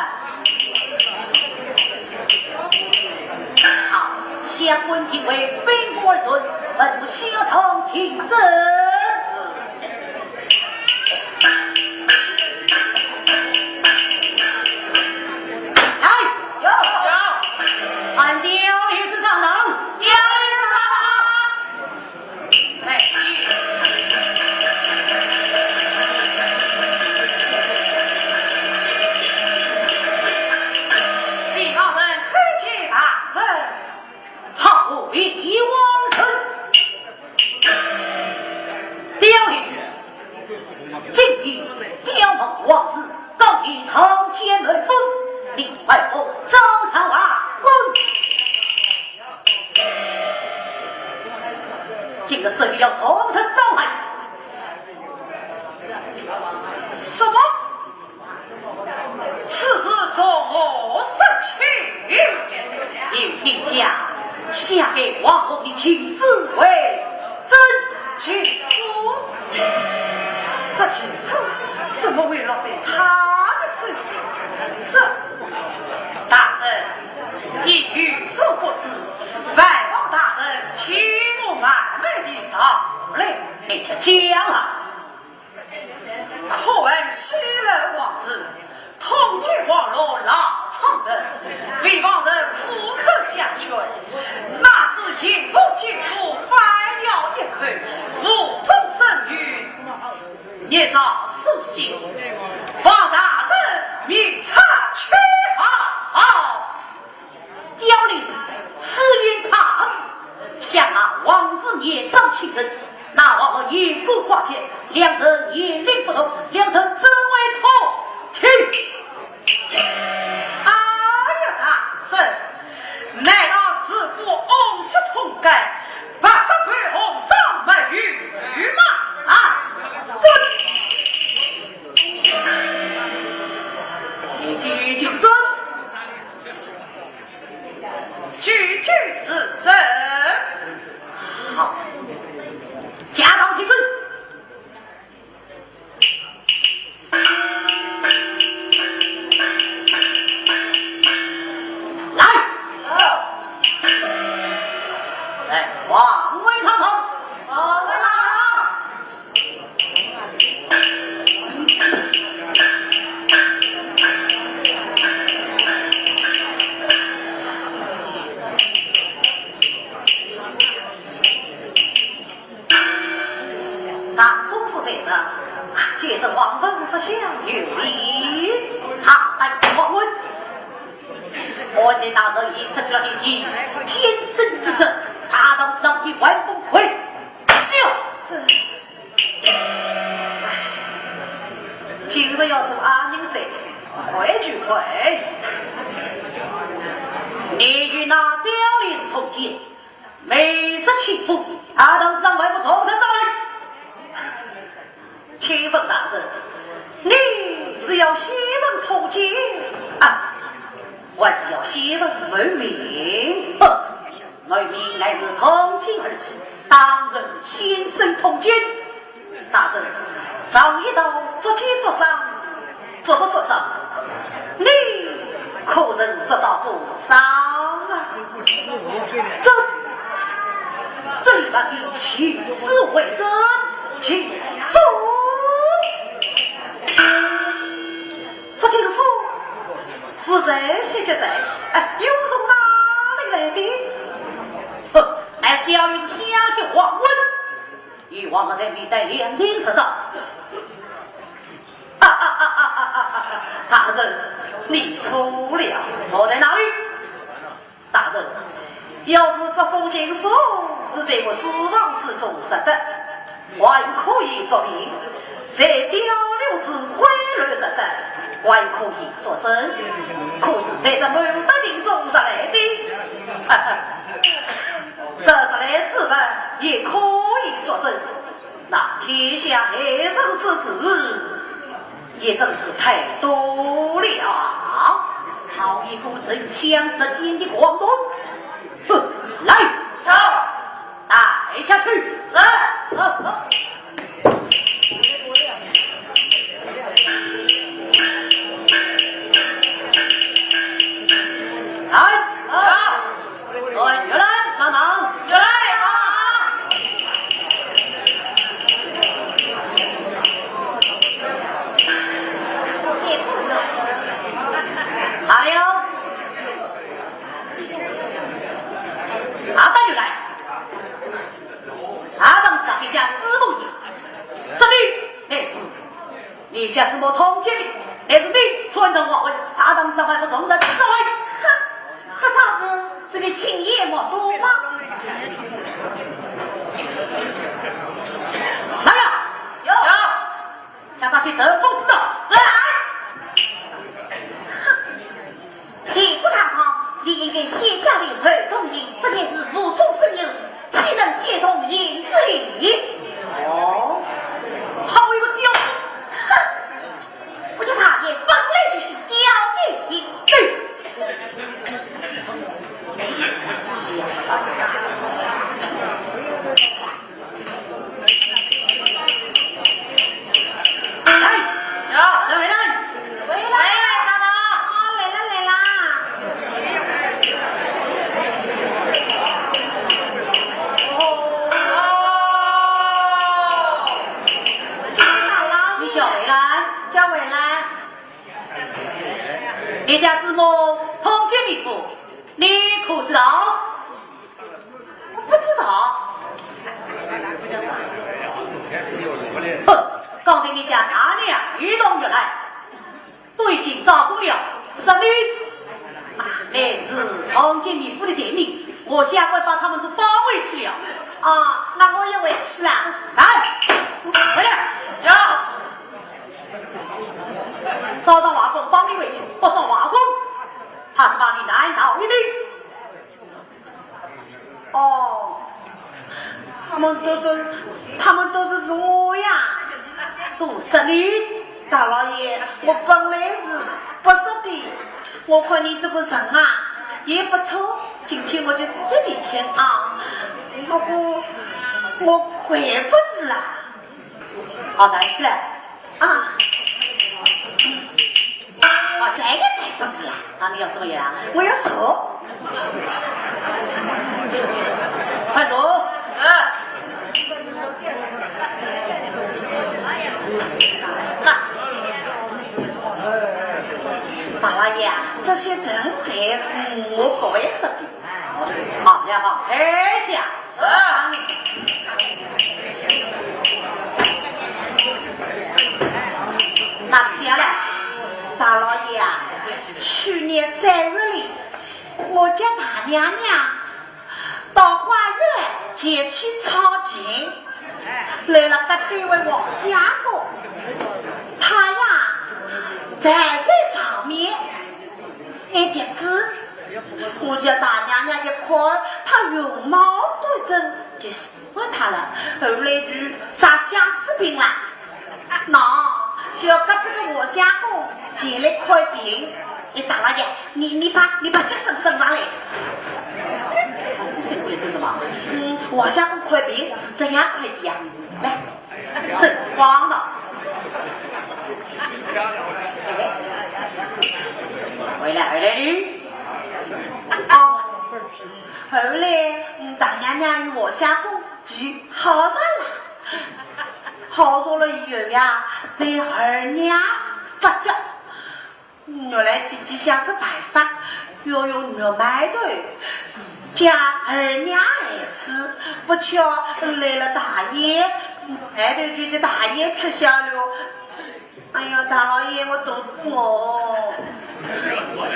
好，下官听为非官论，本不相同听审。今日此地要重新召来。什么？此事从我说起。你陛下下给王后的请示为真。请说，这请示怎么会落在他的身上？这大人，你有所不知，外王大人请我慢慢的道来。你听讲了。可闻昔日王子统结网络老长的，为王人富可相劝，哪知引风进入，反咬一口，无中生语，年少素心，王大人明察缺好。刁女子此言差矣，想那王子年少气盛，那王后眼光挂天，两人年龄不同，两人怎为同亲？哎呀，大人，难道是我翁媳同根，白发配红，长眉玉吗？啊，句句真，句句是真。好，家当提升。来，王位长城，王位长那总是为着借着王峰之相有理，他来王位。我的大人已成了一天生之症，他当上一万不亏。笑这，今日要做阿宁贼，回聚会。你与那刁丽是同奸，美色轻浮，他当上还不重新招来。请问大人，你是要西门同奸啊？我只要西门为名，为名乃是同亲而起，当然是先生同奸。大人，上一道做奸做商，做着做着，你可曾做到不少啊？这里把你起死为真，请说。这请说。是谁写的谁？哎，又是从哪里来的？哼，乃刁于下就王文，与王后在面带两天时道。大人，你错了，我在哪里？大人，要是这封情书是在我死亡之中写的，还可以作凭；在刁六是归来写的，还可以作证。可是在这蒙德定中上来的，这是来自文也可以作证。那天下害人之事，也真是太多了。好一股城相识间的狂乱，来，带下去。原来等等，原来还有阿蛋就来，阿当是你家子母的，这里那是你家子母同居的，那是你传承我问，阿当是还不从人之位，这倒是这个青叶莫多吗？来呀，有，叫他去神风寺走，来。你不堂堂，你应该写下的儿童营，这件事无中生有，岂能协同引子我下回把他们都包围起了。啊，那我也回去啊。来，回来呀！找到瓦工帮你回去，不找瓦工，他是把你难倒一定。哦，他们都是我呀。都是你，大老爷，我本来是不说的，我看你这个人啊也不错，今天我就是这一天啊，不过我回不去了。好，站起来啊，这个才不知啊！那你要怎么样？我要手。快走！大老爷，这些人才我搞也是的。好呀好，太下。那你接下来，大老爷啊，去年3月里，我家大娘娘到花园捡起草茎，来了隔壁位王相公，他呀站在上面一叠字，我家大娘娘一看他容貌端正，就喜欢他了，后来就啥相思病了，那就要隔壁的王相公前来看病。大老爷，你把这身上来。这是真的吗？王相公看病是这样看的呀，来，真慌了。回来你。哦，后来大娘娘与王相公就好上了，好上了以后呀，被二娘发觉。原来姐姐想着办法，要用肉麦头将二娘害死，不巧来了大爷，麦头就这大爷吃下了。哎呀，大老爷，我肚子饿。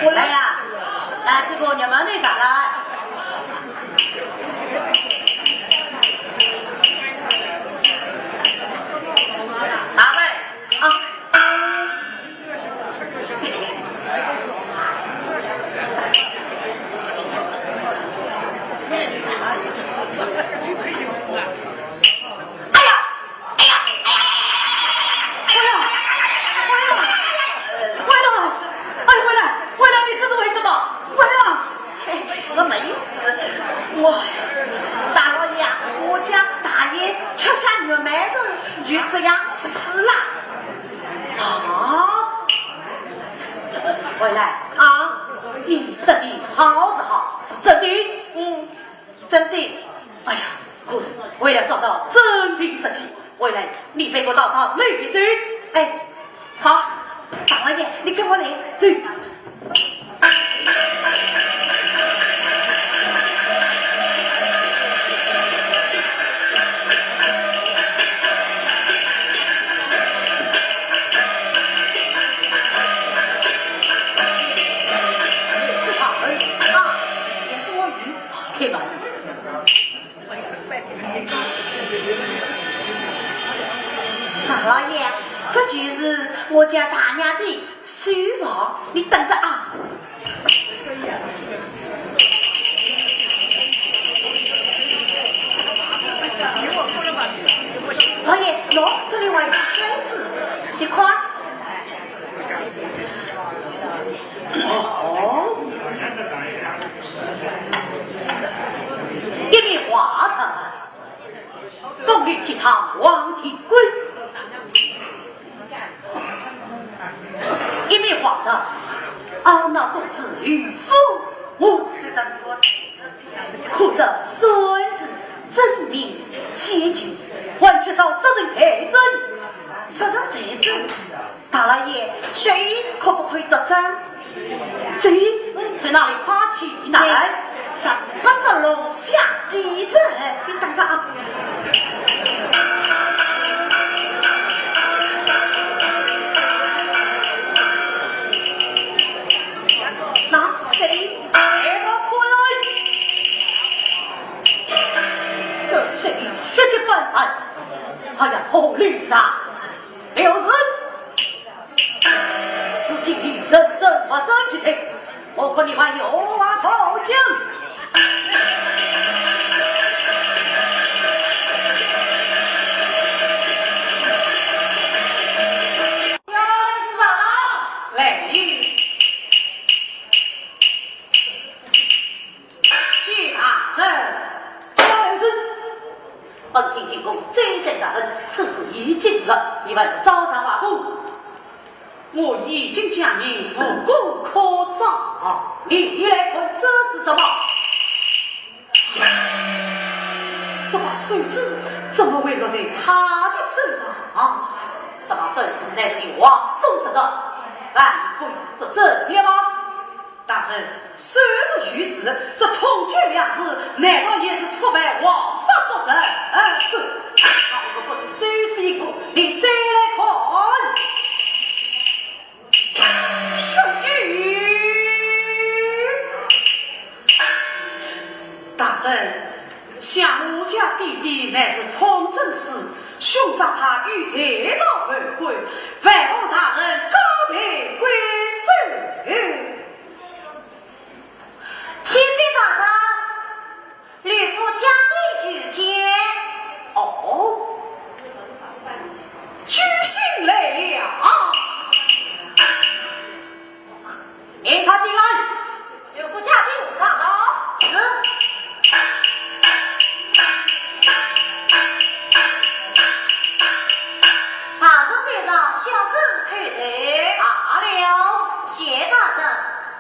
我来呀，来这个你们那啥来。哪位啊？我没事，我大老爷，我家大爷吃下肉麦头就这样死了。啊！回来啊！你说的好是好，是真的。真的。哎呀，可是为了找到真凭实据，未来你陪我到他累一嘴。哎，好，大老爷，你跟我来。去。大老爷，这就是我家大娘的书房，你等着啊。老爷，喏，这里还有孩子，你看。哦，一名华臣，东林提堂王庭贵。一名华臣，懊恼公子与父母，哭着孙子证明前情，还缺少杀人财政。杀人财政，大老爷，血衣可不可以作证？血衣在哪里夸起来？18座龙下地震，你等着啊。那谁？这个可以。哎呀，红律师啊，刘人，司机一生怎么争取情？我和你们有话好讲。本庭进宫再三大人，此事已经日，你们早上瓦工。我已经讲明无功可找，你来看这是什么？这把水子怎么会落在他的手上啊？这把水子乃是你王宗生的，安徽不正面吗？大人，虽是御史，这通奸两事，难道也是触犯王法不成？对，好个不是水出一步，你再来看。兄弟，大人，像我家弟弟乃是通政司，兄长他与这招而归，万望大人高抬贵手。启禀大人，吕父将你举荐。哦，举信来了。引他进来。吕父驾定上到。是。大人队长小声开来。罢了。谢大人。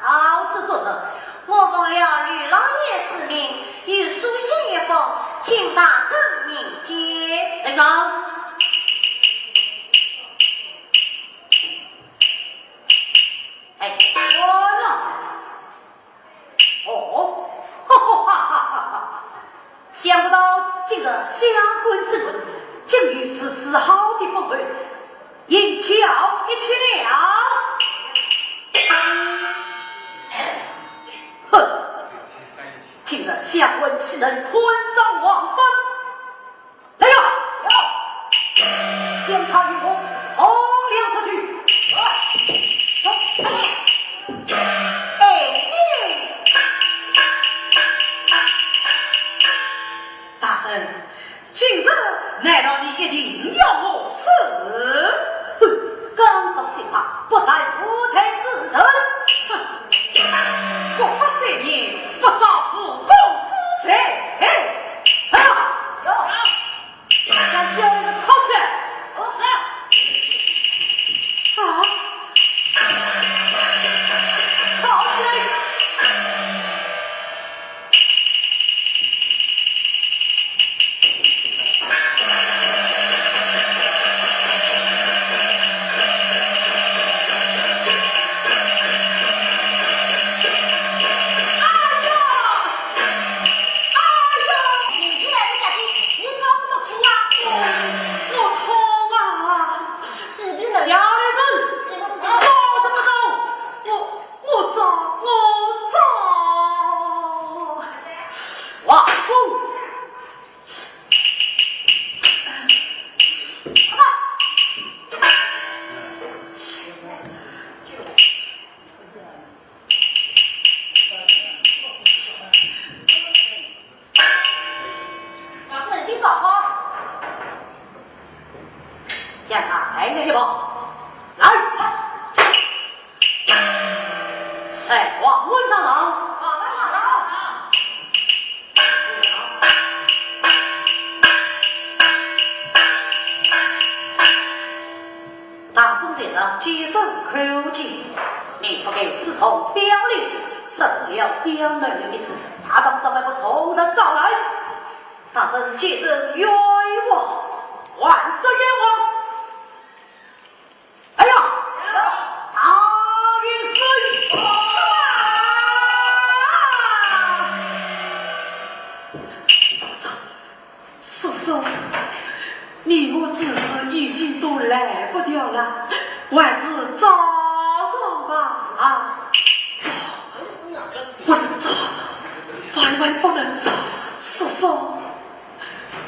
好此作甚？我奉了吕老爷之命，欲书信一封，请大人明接。队长。哎，我呢？哦，哈哈哈哈哈！想不到今日相婚盛婚，竟遇此次好的风味，银票一起了。哼！今日相婚岂能婚早忘返？来呀！先他与我同量出去。大神，今日难道你一定要我死？哼，刚刚听话，不在无才之人。哼，国法3年，不遭父公之罪。有，将这人掏出来。啊！好嘞！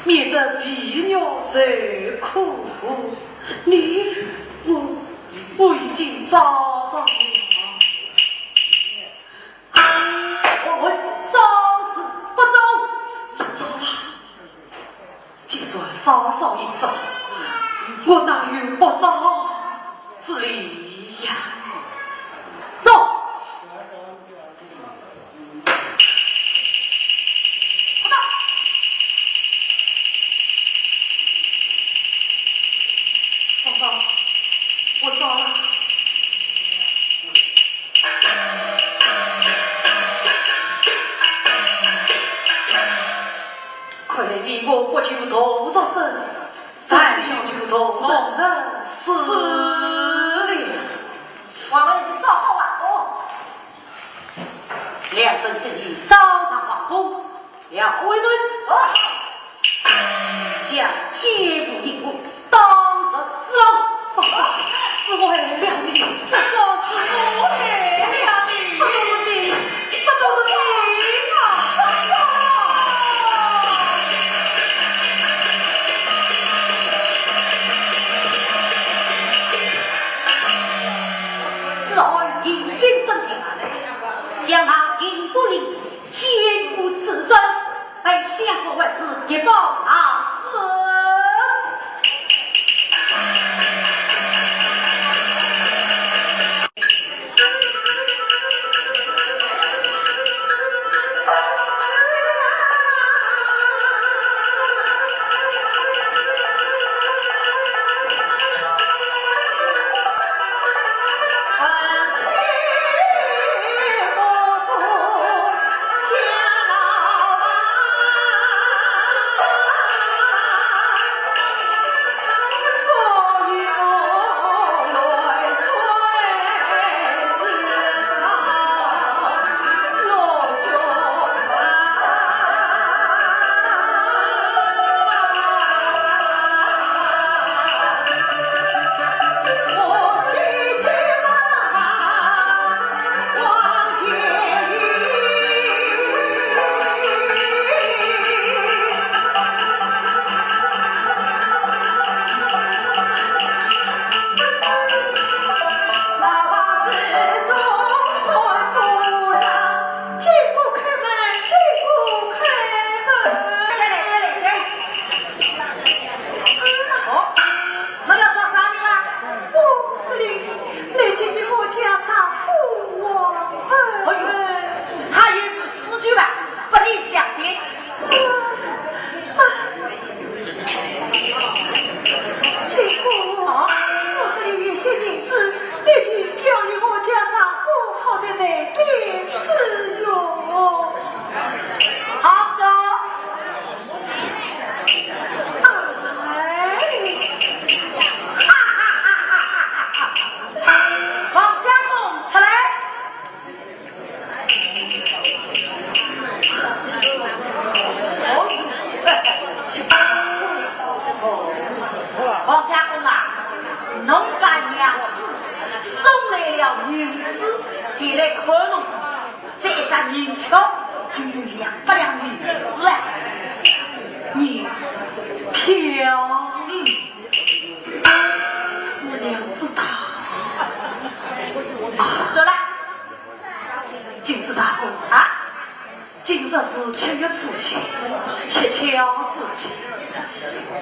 免得皮肉受苦。我已经找上了，我找是不走，走吧。就算稍稍一走，我哪有不走之理呀？走。我走了。快来比我不求多少声，再要求多少人死了。我们已经找好瓦工，两声建议招上瓦工，两位论，将接入一步，当日死亡。嫂子，是为了你，是为了你，不懂的你，不懂的你啊！嫂子，此后引经生平，向他引不离子，坚固此真，待相国为是一报长死。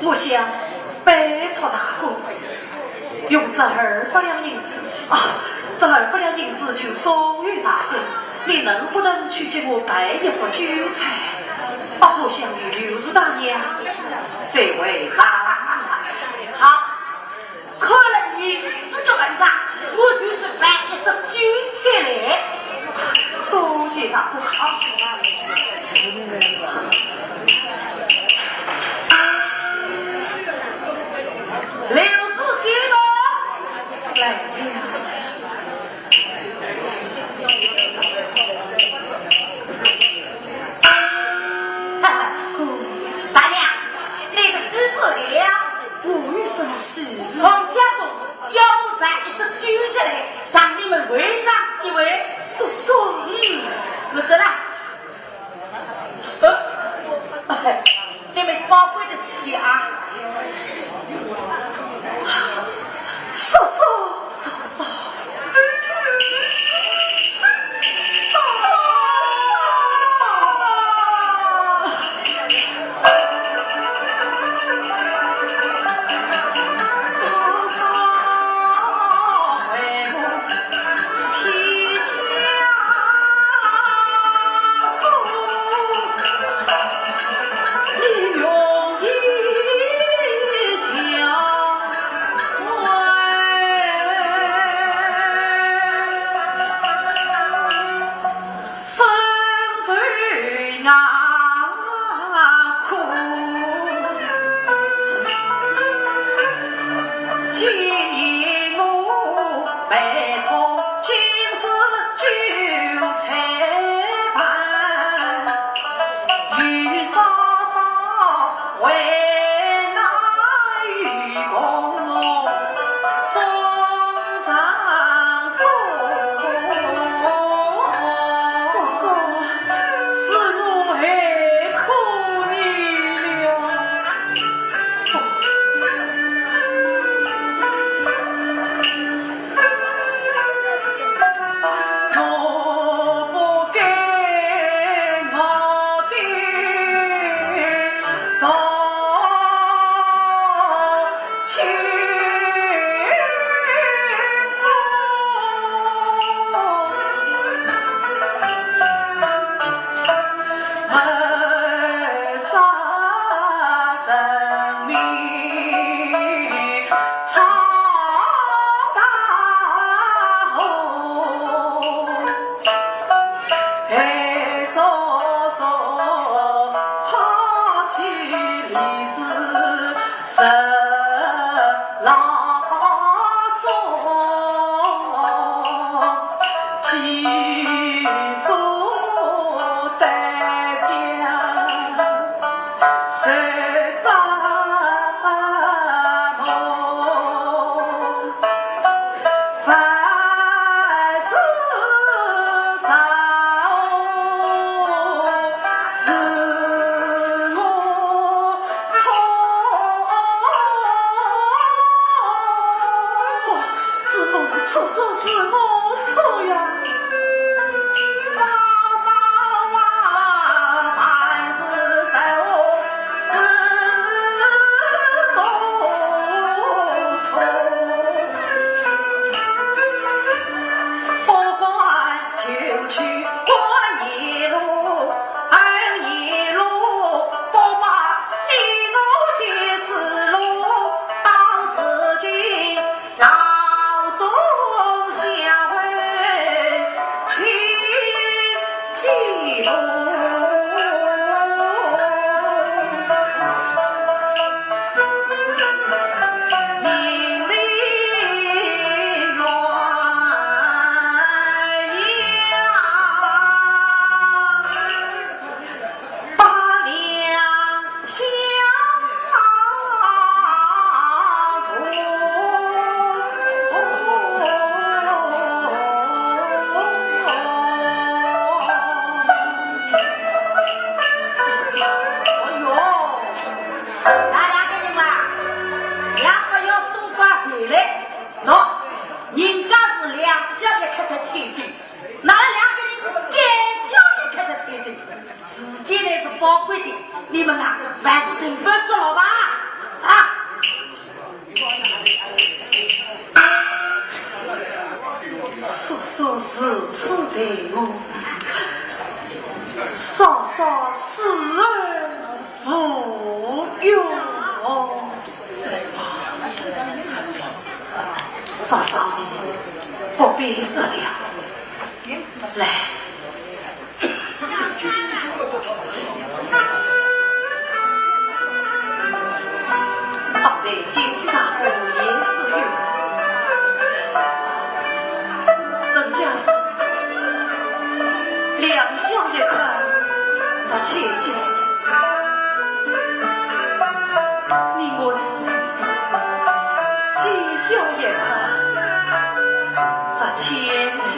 我想拜托大公，用这200两银子这200两银子就送与大公，你能不能去给我摆一桌酒菜？我想与刘氏大娘这位好，可能银子就很少，我就是摆一桌酒菜来。多谢大公。刘氏接着来大娘，那个喜事了，我有什么喜事？黄相公要我摆一只酒菜来，让你们围上一围。叔叔，我知道。你们宝贵的家。嫂嫂。你们啊，万事兴奋做了吧？啊！叔叔是此的我，嫂嫂死而无忧。嫂嫂，不必思了，来。金子大户也自由，曾家是两小一块，在前家，你我是几小一块，在前家。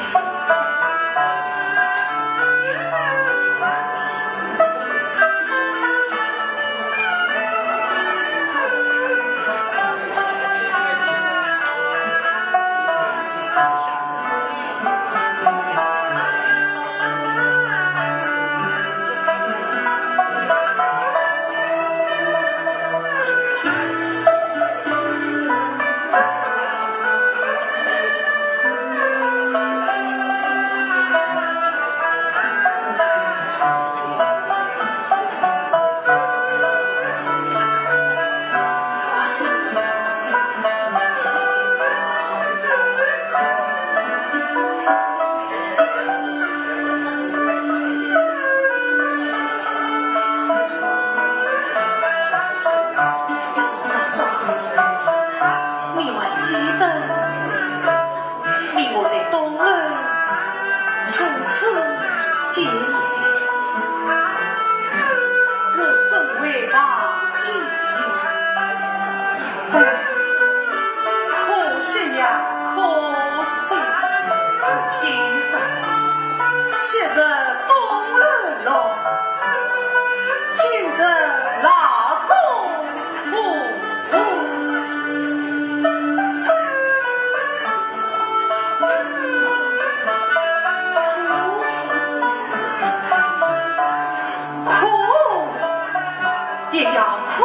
也要苦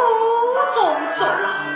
中作乐。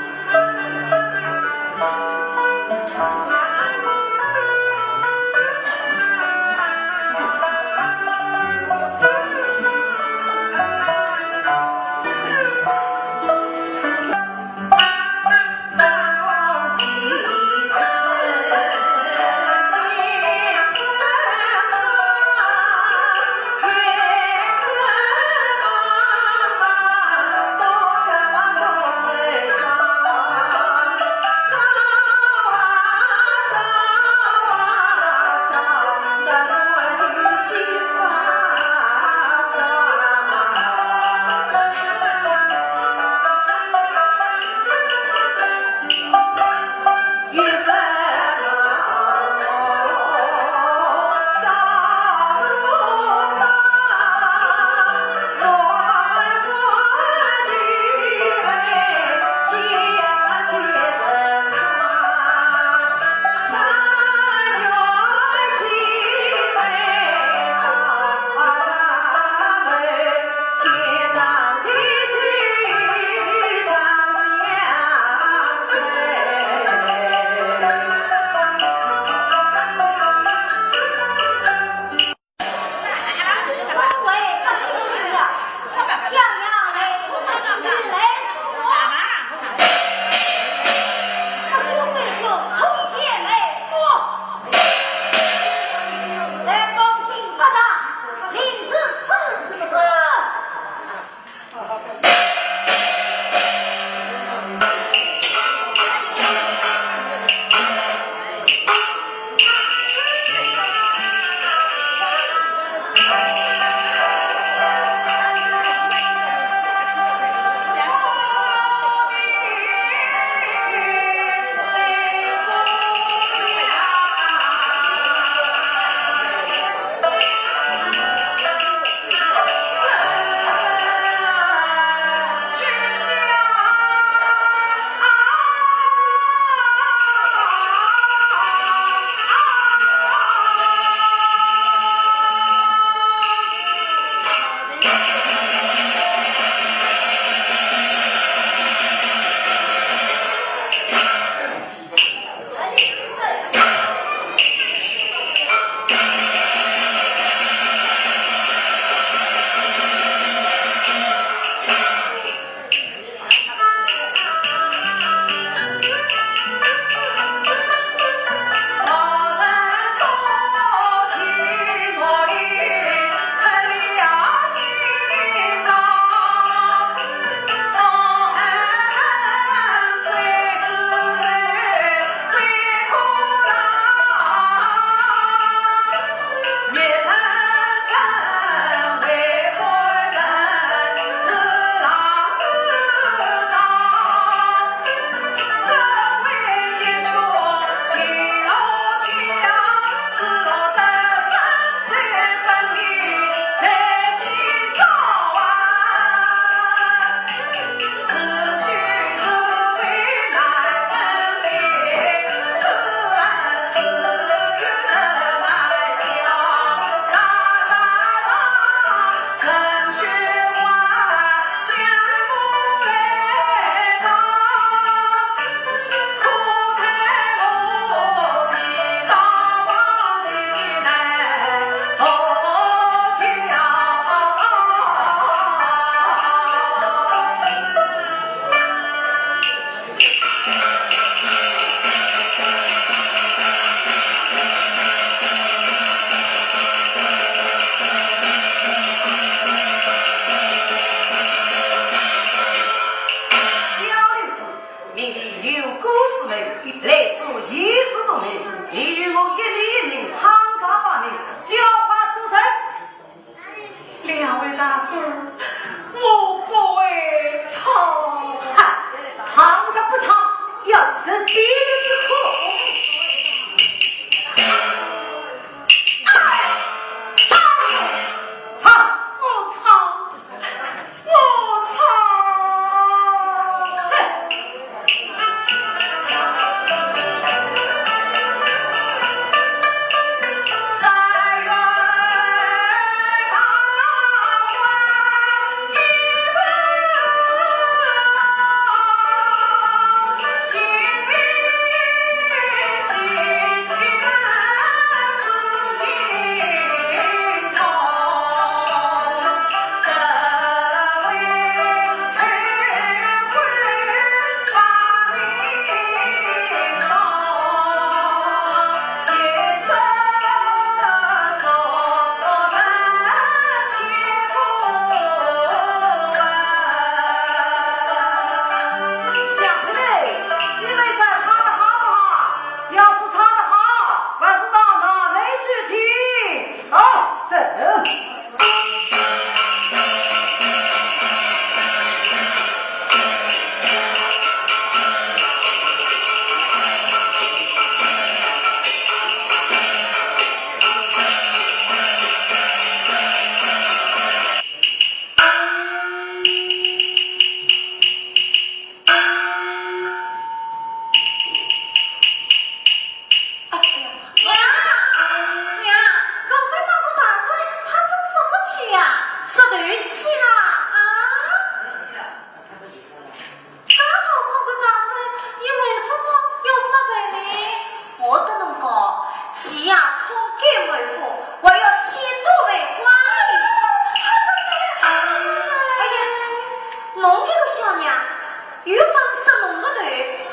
有份是侬的头，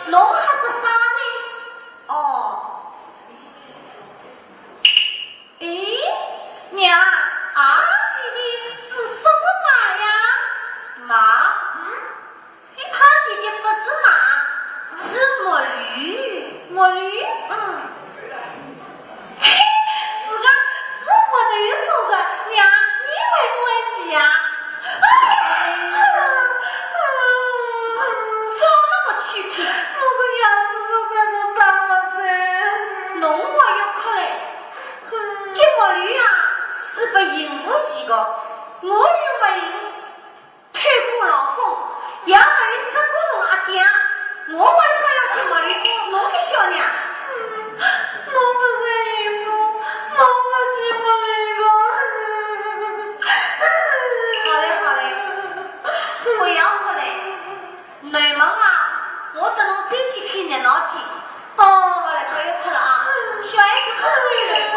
侬还是啥呢？哦，咦，娘，儿骑的是什么马呀？马？他骑的不是马，是木驴。木驴？嘿，是个是我的鱼走的，娘，你会不会骑呀？说那么具体，我的样子都变成大了噻。侬我要哭嘞，这木驴呀是被引入几个，我又没有退过老公，也没有杀过侬阿爹，我为啥要去木驴？侬个小娘，侬不是引入，侬不去木驴个。好嘞好嘞，不要哭嘞，内蒙啊，我等侬再去看热闹去。哦，好嘞，不要哭了啊，小孩子不会来哦。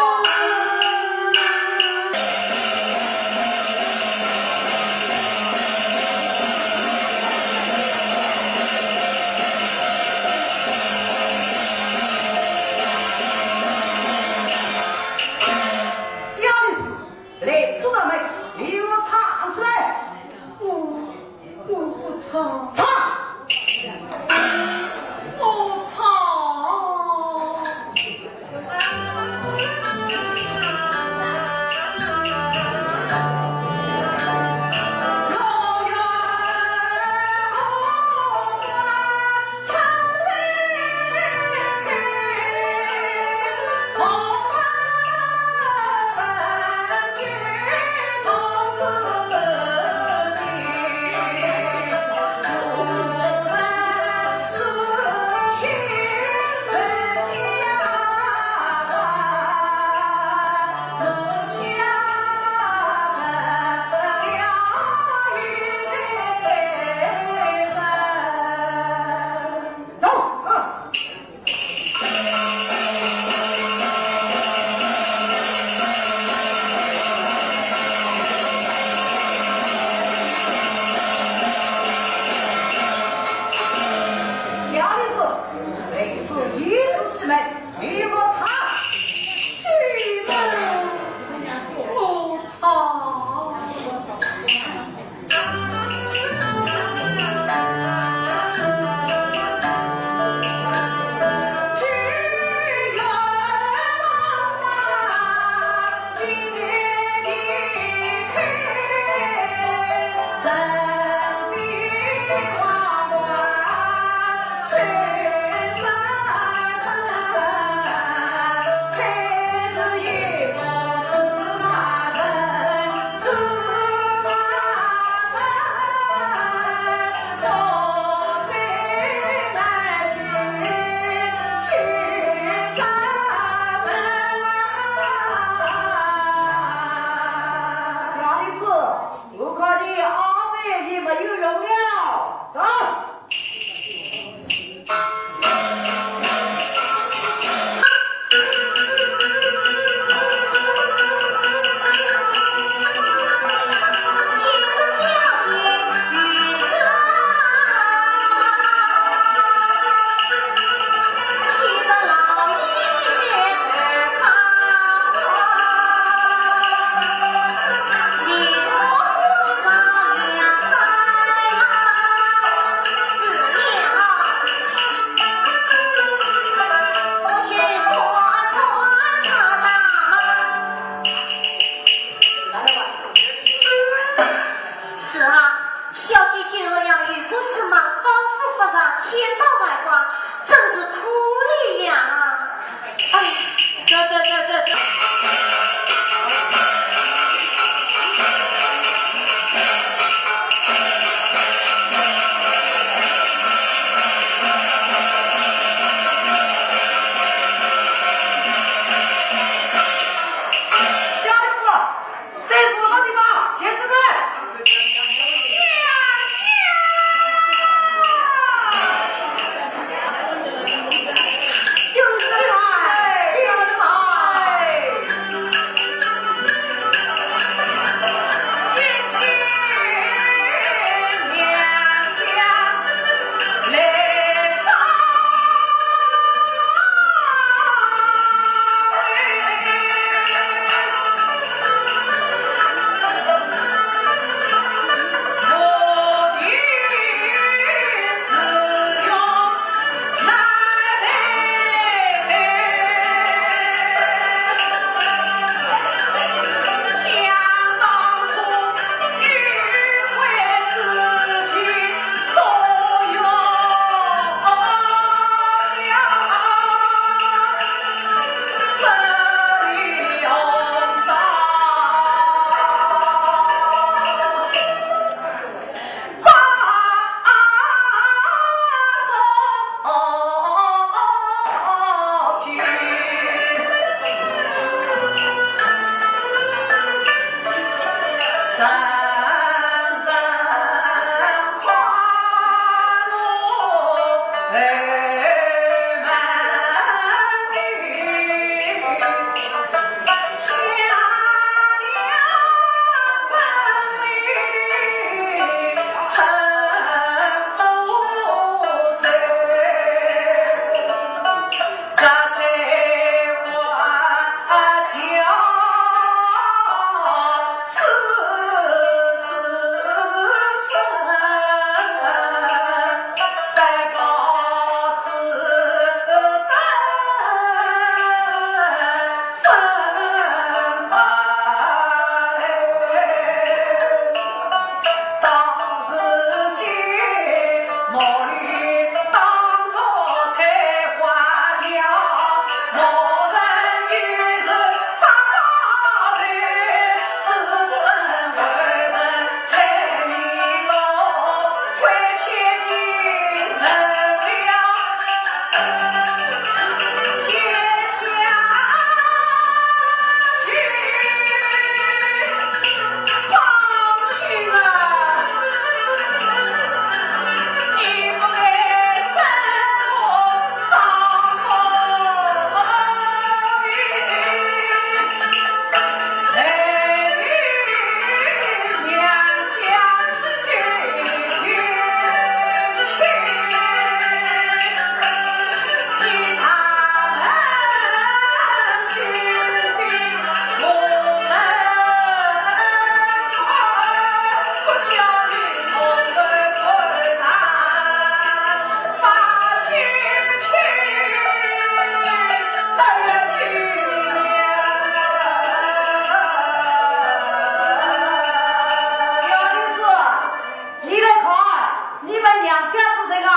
你们娘家是谁啊？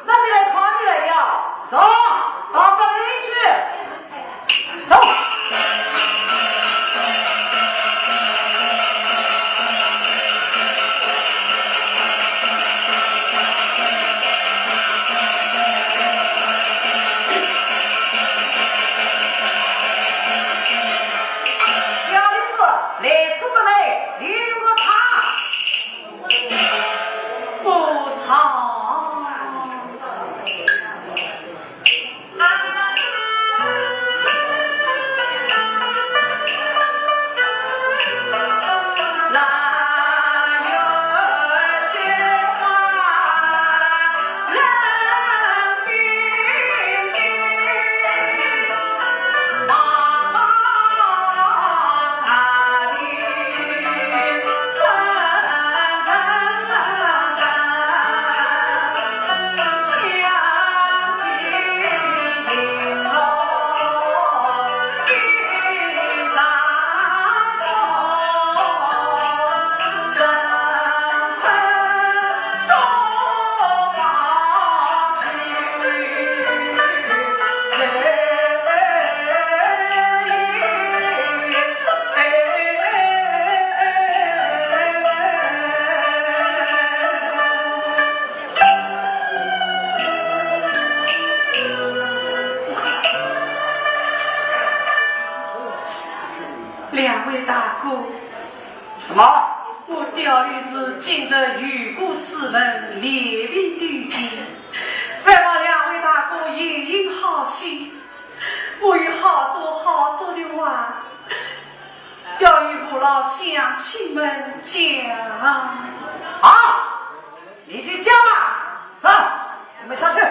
那是来看你来呀！走，到房里去。走。两位大哥，什么？我钓鱼是今日雨过师门，列位对接，盼望两位大哥言行好心。我有好多的话要与父老乡亲们讲。好，你去讲吧。走，我们上去。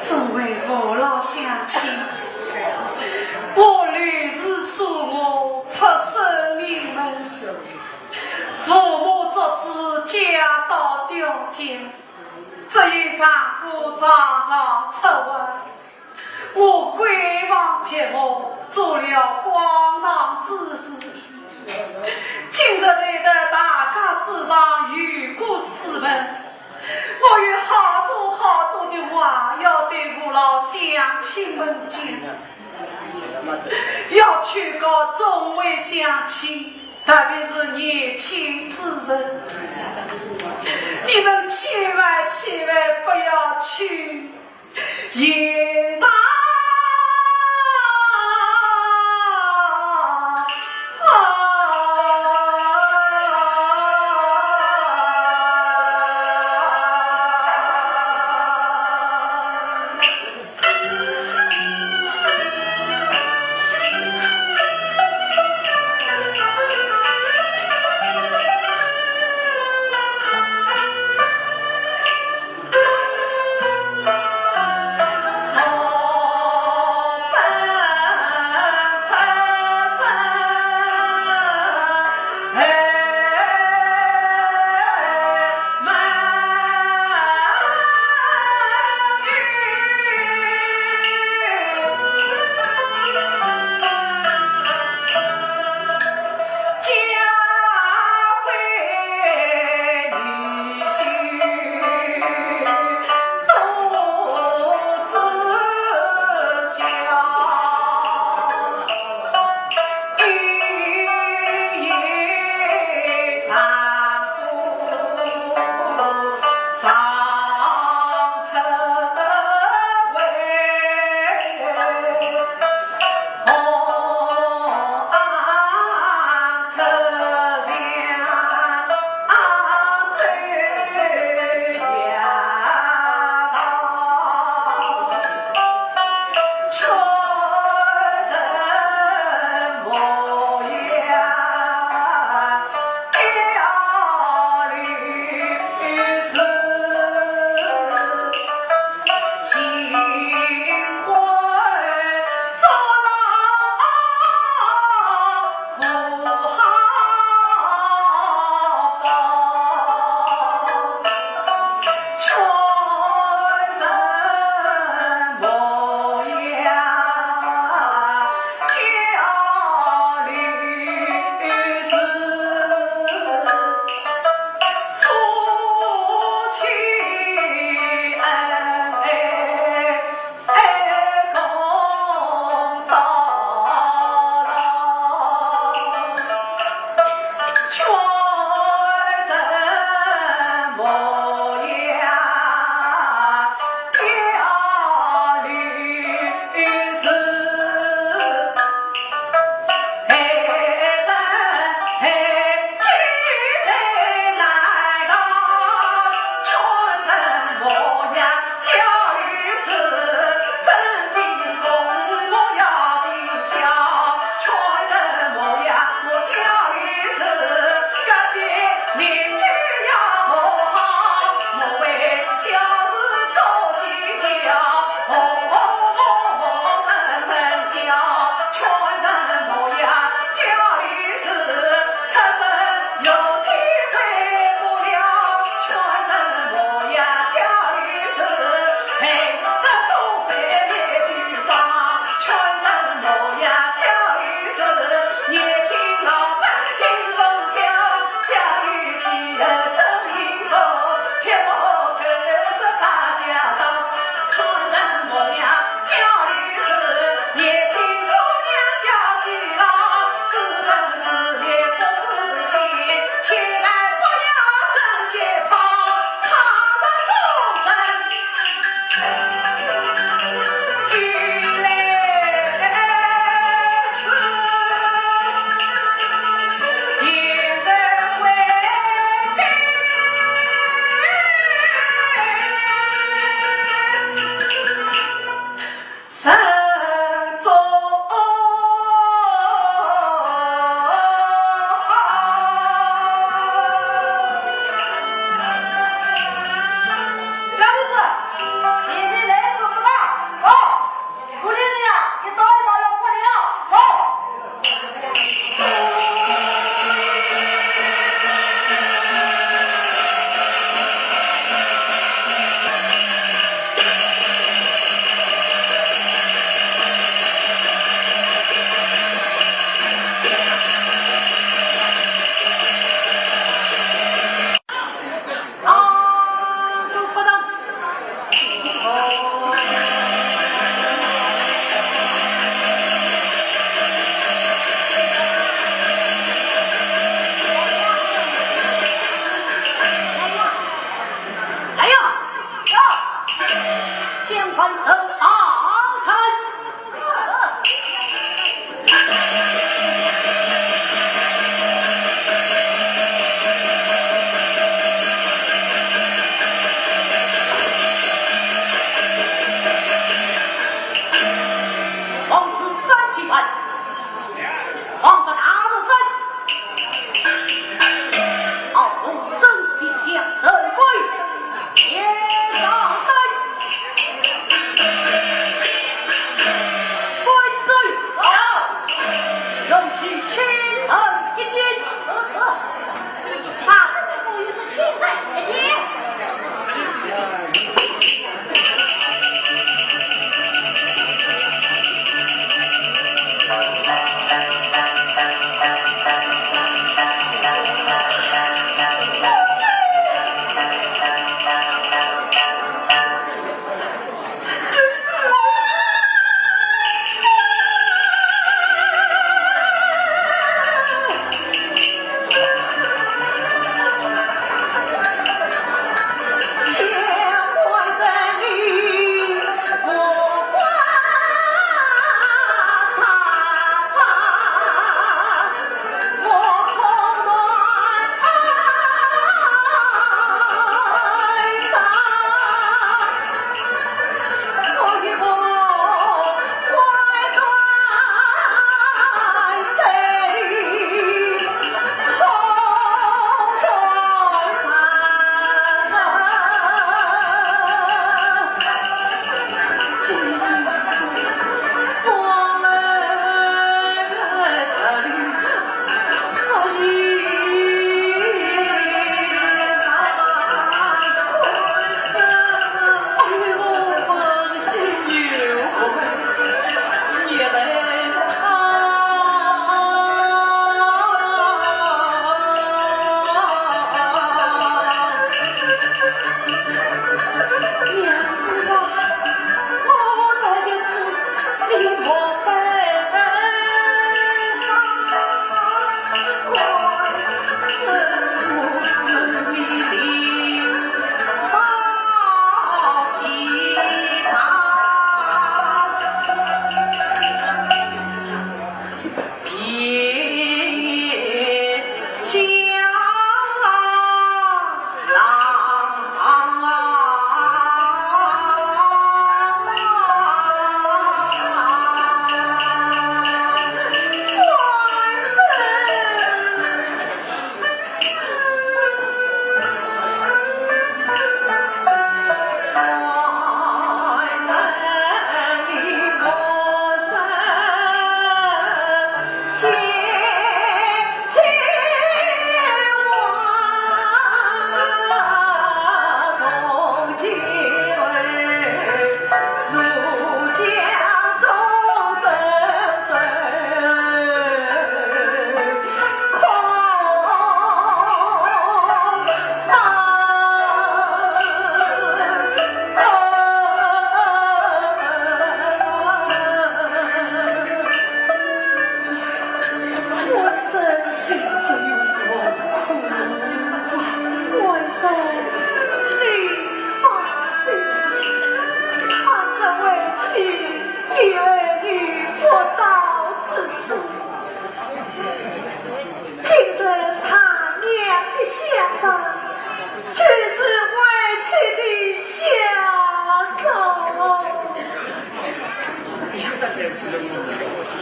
诸位父老乡亲，我屡次说我出身名门，父母作之家道刁贱，只有丈夫常常出问，我回望结我做了荒唐之事。今日来到大家之上，雨过师门，我有好多的话要对父老乡亲们讲，要劝告众位乡亲，特别是年轻之人，你们千万不要去言大。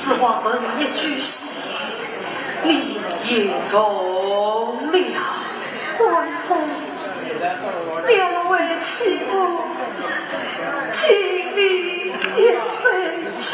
此话本一句戏，你也中了。外甥，两位妻母，请你也回去。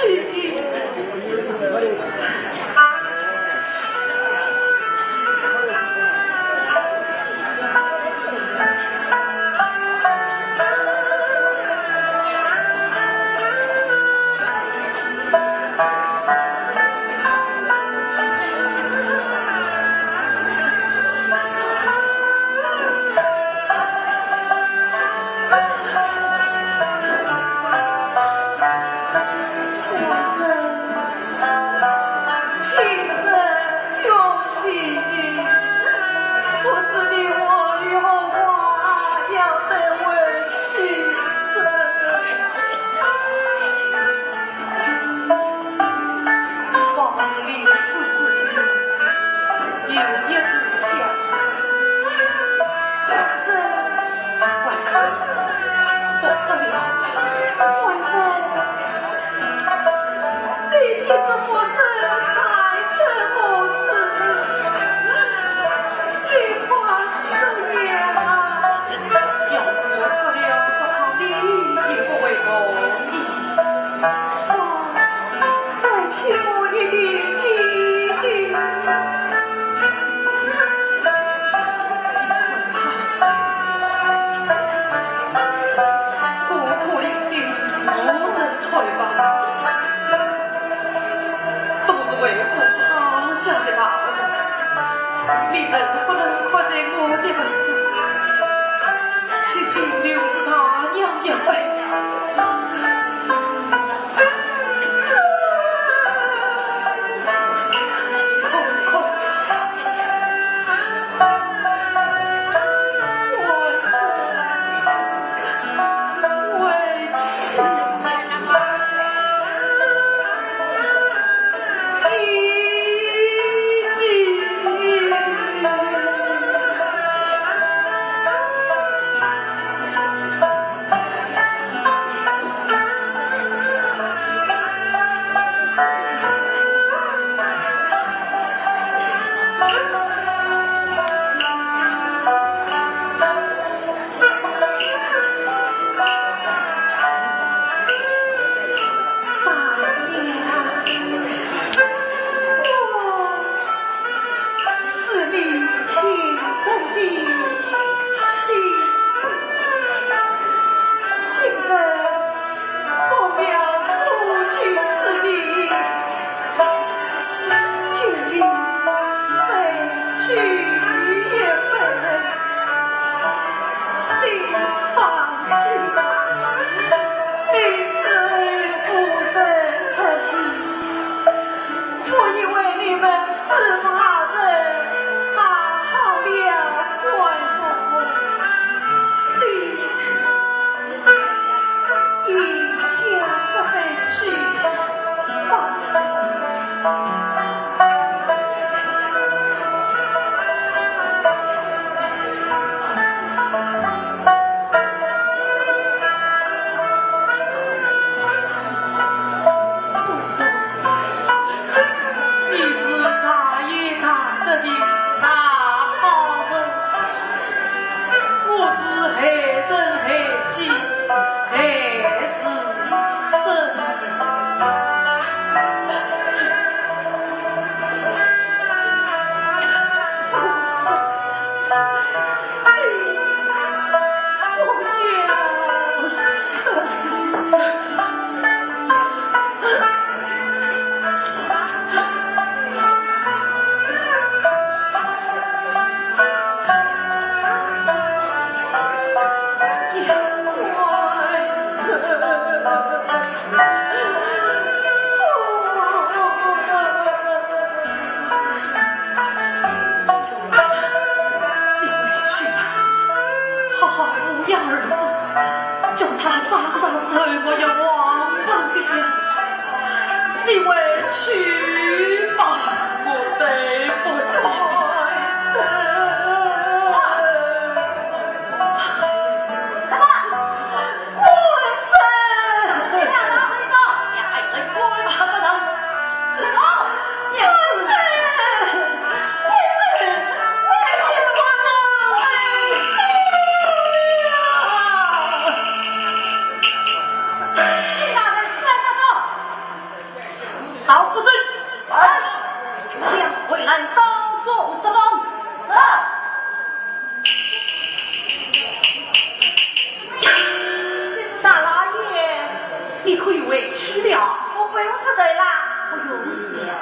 去了。我不用是对啦。我用是呀。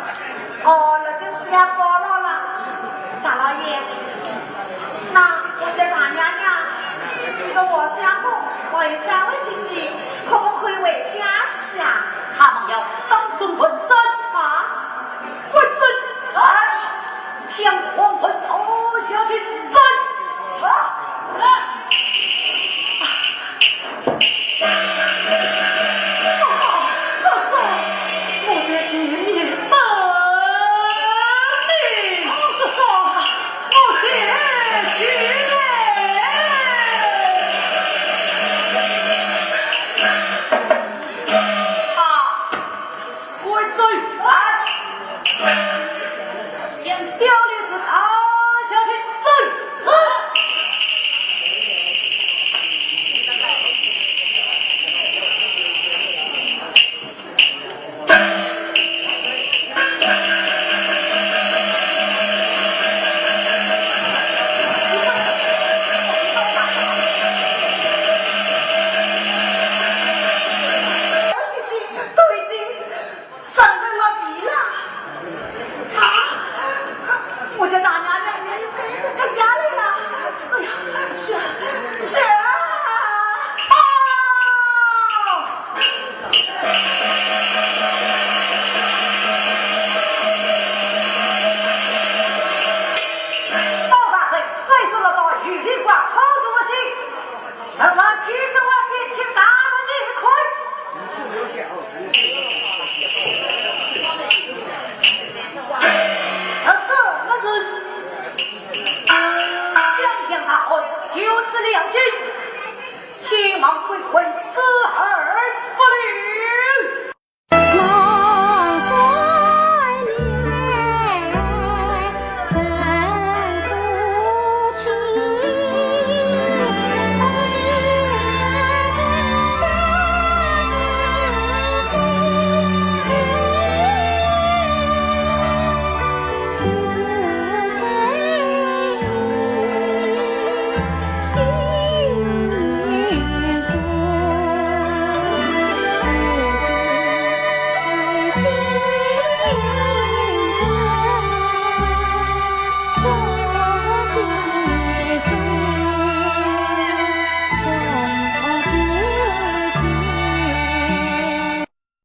哦，那就是要报了啦，大老爷。那我家大娘娘跟我相公为三位姐姐，可不可以为家去啊？他们要当众问斩啊！为甚啊？将黄昏投下去斩啊！